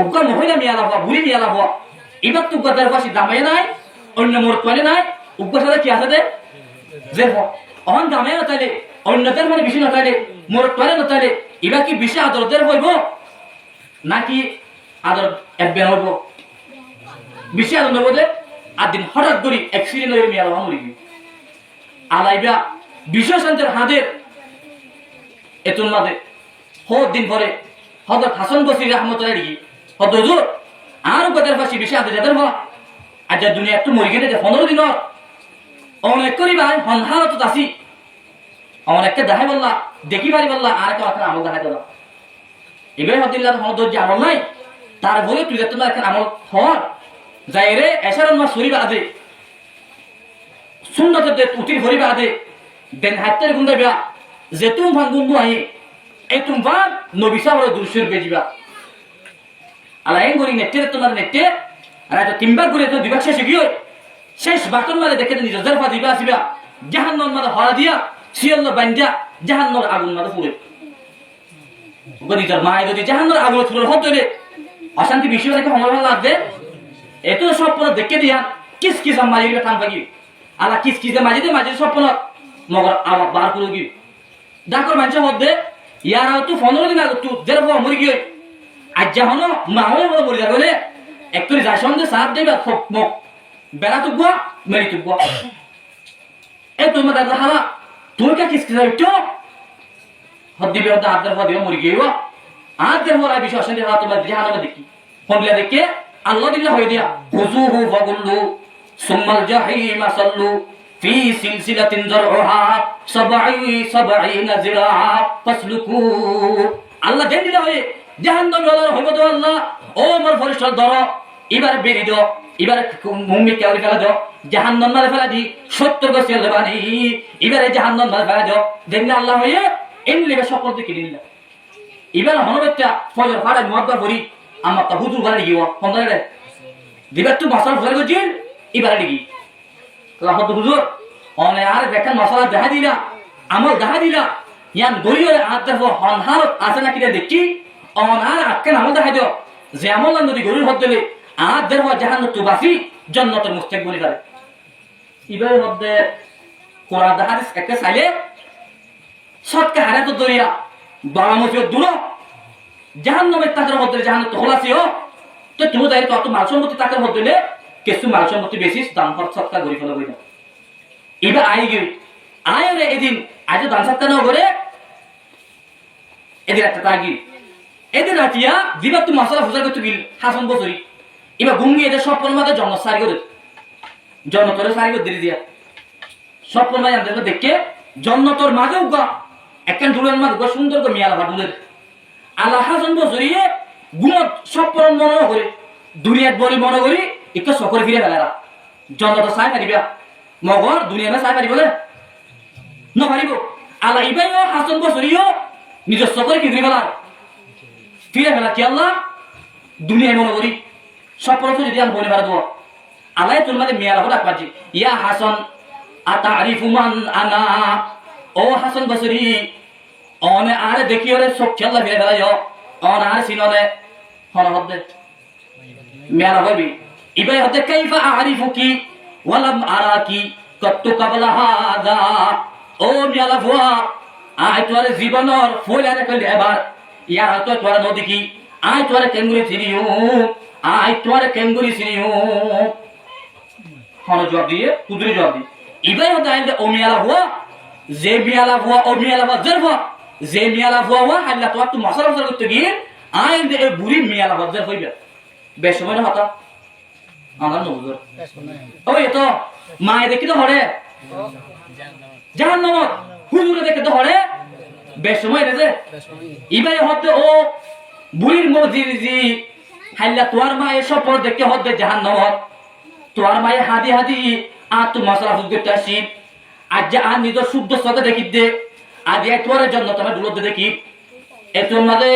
ওগো মহিলা মিয়ালা হওয়া বুড়ি মিয়ালা হওয়া এবার তো গদার পাশে দামে নাই অন্য মোর তোলে নাই ওগো সাথে কি আছে দে যে অন দামে না তাইলে অন্যদের মানে বেশি না তাইলে মোর তোলে না তাইলে এবার কি বেশি আদরদের হইব নাকি আদর একবার হইব বেশি আদর নেব যে আর দিন হঠাৎ করি অ্যাক্সিডেন্ট হয়ে মিয়ালা মরি আলাইবা বিশ্বশান্তের হাদের এতুন মাঝে হদ দিন পরে হযরত হাসান বসরি রাহমাতুল্লাহ আলাইহি হদ হুজুর আর গদার পাশে বেশি আদর যাদের হওয়া আজ দুনিয়া একটু মরি গেলে 15 দিন অনেক করি ভাই হনহারত আসি অনেককে দেখাই বললা দেখি পারি বললা আর একটা কথা আমল দেখাই দিলাম এবার হদিল্লাহ হমদ যে আমল নাই তার বলে তুই দেখতে না এখন আমল হওয়ার যাই রে এসারন মা শরীর আদে সুন্নতে উতির ভরি বাদে দেন হাতের গুন্ডা বিয়া যেতুম ভান গুন্ডু আহি এই তুম ভান নবী সাহেবের দুরুশরী বেজিবা আলাইন গরি নেটে তোমার নেটে আর এত তিনবার করে তো দিবা শেষ গিয়ে শেষ বাটন মারে দেখে নিজের জারফা দিবা আসিবা জাহান্নাম মারে হরা দিয়া সিয়াল্লা বান্দা জাহান্নামের আগুন মারে পুরে গদিটার মায় যদি জাহান্নামের আগুন পুরে হত রে অশান্তি বিষয় থেকে হমলা লাগবে এত সব পুরো দেখে দিয়া কিস কিস মারিবে টান পাগি আলা কিস কিসে মাঝে সব পুরো মগর আবার বার করে গি ডাকর মানুষ হদে ইয়ার তো 15 দিন আগে তুই জারফা মরি গিয়ে আজ জাহানো মাহলে বলে মরি যাবে একটু যাইছন যে সাথ দেবে সব মুখ বেড়া তুকবো মেরি তুকবো এই তোমার দাদা হালা তুই কে কিস কিসে একটু হদ্দিবে হদ্দা আদার হদিও মরি গিয়ে আদার হরা বিষয় অশান্তি হালা তোমার জাহানো দেখি ফোনলা দেখে আল্লাহ দিল্লা হয়ে দিয়া খুজুহু ফাগুল্লু সুম্মাল জাহিমা সাল্লু ফি সিলসিলাতিন যারউহা 70 জিরা ফাসলুকু আল্লাহ দেন দিলা হয়ে জাহান্নামে ওলার হইব তো আল্লাহ ও মোর ফরিস্তার ধরো এবারে বেরি দাও এবারে মুম্মি কেউরি ফেলা দাও জাহান্নাম মারে ফেলা দি 70 গছে লেবানি এবারে জাহান্নাম মারে ফেলা দাও দেন আল্লাহ হয়ে এমলিবে সকল দিকে দিলা এবারে হনবেটা ফজর ফাড়া মুয়াব্বা করি আমার তা হুজুর বাড়ি গিয়ে ফন্দরে দিবার তো মশলা ফেলে গজিল এবারে দিগি আল্লাহ হুজুর অনে আর দেখেন মশলা দেখা দিলা আমল দেখা দিলা ইয়ান দরিয়রে আদার হনহারত আছে নাকি দেখি অনার আজকে আমল দেখা দিও যে আমল নদী গরুর হদ দিলে আদার জাহান্নাত বাসি জান্নাতের মুস্তাক বলি করে এবারে মধ্যে কোরআন হাদিস একটা চাইলে সৎকা হারাত দরিয়া বারামতিও দূর জাহান্নামের তাকের মধ্যে জাহান্ন তো হলাসিও তো তুমি যাই তো মাল সম্পত্তি তাকের মধ্যে কিছু মাল সম্পত্তি বেশি দান খরচ সৎকার করি ফেলা বই না এবার আই গই আয় রে এদিন আজ দান সৎকার না করে এদিন একটা তাগি এদিন রাতিয়া দিবা তুমি মশলা ফুজা করতে গিল হাসন বছরি এবার গুঙ্গি এদের সব পরিমাণে জন্ম সারি করে জন্নতরে সারি করে দিয়ে দিয়া সব পরিমাণে আমাদের দেখে জন্নতর মাঝে উগা একখান ডুলের মাঝে উগা সুন্দর করে মিয়ালা বা ডুলের আল্লাহ হাসন বছরিয়ে গুণত সব পরম মনে করে দুনিয়াত বলি মনে করি একটু সকলে ফিরে ফেলারা জন্নত চাই পারিবা মগর দুনিয়া না চাই পারিব নপারিব আল্লাহ ইবাইও হাসন বছরিও নিজস্ব করে কি ফিরে ফেলা কি আল্লাহ দুনিয়ায় মনে করি সব পরম যদি আমি বলে ফেলা দেবো আল্লাহ তোর মাঝে মেয়ালা হো ডাকবাজি ইয়া হাসন আতা আরিফুমান আনা ও হাসন বছরি অনে আরে দেখি ওরে সব খেলা ফিরে ফেলা যাও অন আর সিননে হন হদ্দে মেয়ালা হবি ইবাই হদ্দে কাইফা আরিফুকি ওয়ালাম আরাকি কত্তু কাবলা হাদা ও মেয়ালা ফুয়া আয় তোর জীবনর ফুলারে কইলে এবার ইয়া তো তোর নদী কি আয় তোর কেঙ্গুরি চিনিও আয় তোর কেঙ্গুরি চিনিও হন জবাব দিয়ে কুদরি জবাব দি ইবাই হদ্দে আইলে ও মেয়ালা ফুয়া যে মেয়ালা ফুয়া ও মেয়ালা ফুয়া জরফা যে মিয়ালা ফুয়া হাল্লা তো একটু মশলা মশলা করতে গিয়ে আইন দে বুড়ি মিয়ালা বজ্জার হইবে বেশ সময় না হতা আমার নজর ওই তো মায়ে দেখি তো হরে জাহান্নাম হুজুরে দেখে তো হরে বেশ সময় রে ইবাই হতে ও বুড়ির মজির জি হাল্লা তোর মায়ে সব পর দেখে হতে জাহান্নাম তোর মায়ে হাদি হাদি আর তো মশলা ফুল করতে আসি আজ যে আর নিজের শুদ্ধ সাথে দেখি দে আজ একবারের জন্য তোমার দুলতে দেখি এত মাঝে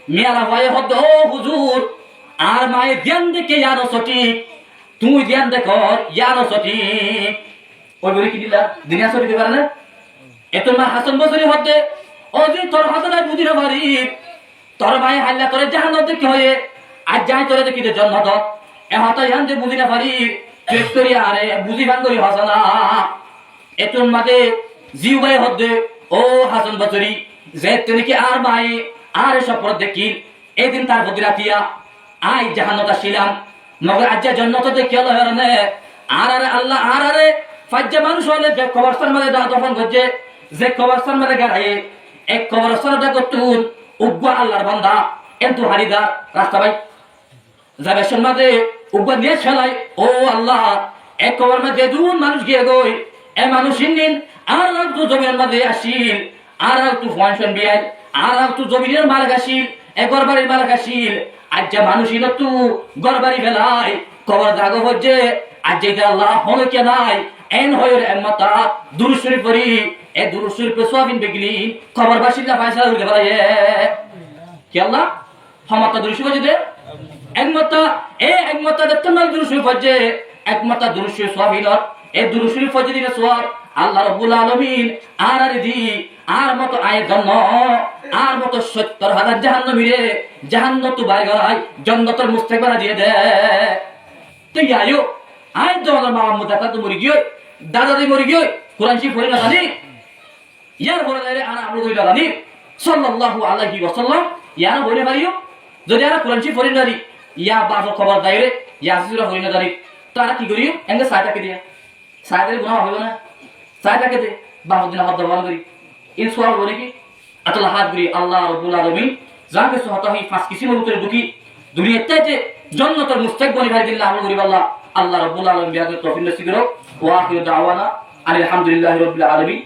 মিয়ালা ভয়ে হদ ও হুজুর আর মায়ে ধ্যান দেখে ইয়ারো সঠিক তুমি ধ্যান দেখো ইয়ারো সঠিক ওই বলে কি দিলা দুনিয়া সঠিক দিবার না এত মা হাসান বসরি হতে ও যে তোর হাসানায় বুঝির বাড়ি তোর মায়ে হাল্লা তোরে জাহান্নাম দেখি হয়ে আজ যাই তোরে দেখি দে জন্নত এ হতা ইয়ান যে বুঝিনা পারি চেক করি আরে বুঝি ভান করি হাসানা এত মাঝে জিউ ভাই হতে ও হাসান বছরি যে তুমি কি আর মায়ে আর সব পর দেখি এদিন তার বদিরাতিয়া আই জাহান্নাত আসিলাম মগর আজ জন্নত দেখি আল্লাহ নে আর আরে আল্লাহ আর আরে ফাজ্জা মানুষ হলে যে কবরস্থান মধ্যে দফন করছে যে কবরস্থান মধ্যে গেড়ায় এক কবরস্থানটা করতুন উগ্র আল্লাহর বান্দা এন্তু হারিদা রাস্তা ভাই যাবে সমাজে উগ্র নিয়ে ফেলাই ও আল্লাহ এক কবর মধ্যে দুন মানুষ গিয়ে গই এ মানুষ ইন্দিন আর তো জমির মধ্যে আসিল আর তো ফাংশন বিয়াল আর তো জমির মালিক আসিল এ গরবাড়ির মালিক আসিল আজ যে মানুষ ইন তো গরবাড়ি বেলায় কবর দাগো হচ্ছে আজ যেটা আল্লাহ হলো কে নাই এন হয়ের এমতা দুরুশরী পড়ি এ দুরুশরী পে সোয়াবিন বেগলি কবর বাসিন্দা ফয়সালা হইতে পারে কি আল্লাহ হামাতা দুরুশরী হচ্ছে একমতা একমতা দেখতে না দুরুশরী হচ্ছে একমতা দুরুশরী সোয়াবিন এ দুরুশরী হচ্ছে দিনে সোয়াব আল্লাহ রাব্বুল আলামিন আর দি আর মত আয়ের জন্য আর মত ৭০,০০০ জাহান্নামীরে জাহান্নাত বাই গড়াই জান্নাতের মুস্তাকবারা দিয়ে দে তো আয়ো আই জনের মাহমুদ দাদা তো মরি গিয়ে দাদা দি মরি গিয়ে কোরআন শরীফ পড়ে না জানি ইয়ার বলে দাইরে আনা আমরু কইলা জানি সাল্লাল্লাহু আলাইহি ওয়াসাল্লাম ইয়ার বলে পারিও যদি আনা কোরআন শরীফ পড়ে না জানি ইয়া বাবা খবর দাইরে ইয়া সুরা পড়ে না জানি তারা কি করিও এঙ্গে সাইটাকে দিয়া সাইটারে গুনাহ হবে না সাইটাকে দে বাহুদিন হাত দবান করি ইন সোয়াল বলে কি আল্লাহ হাত করি আল্লাহ রাব্বুল আলামিন যাকে সহতা হই পাঁচ কিসিমের উত্তরে দুঃখী দুনিয়াতে যে জান্নাতের মুস্তাকবারি ভাই দিল্লাহ আমল করি আল্লাহ রাব্বুল আলামিন বিয়াকে তৌফিক নসিব করো ওয়া আখিরু দাওয়ানা আলহামদুলিল্লাহি রাব্বিল আলামিন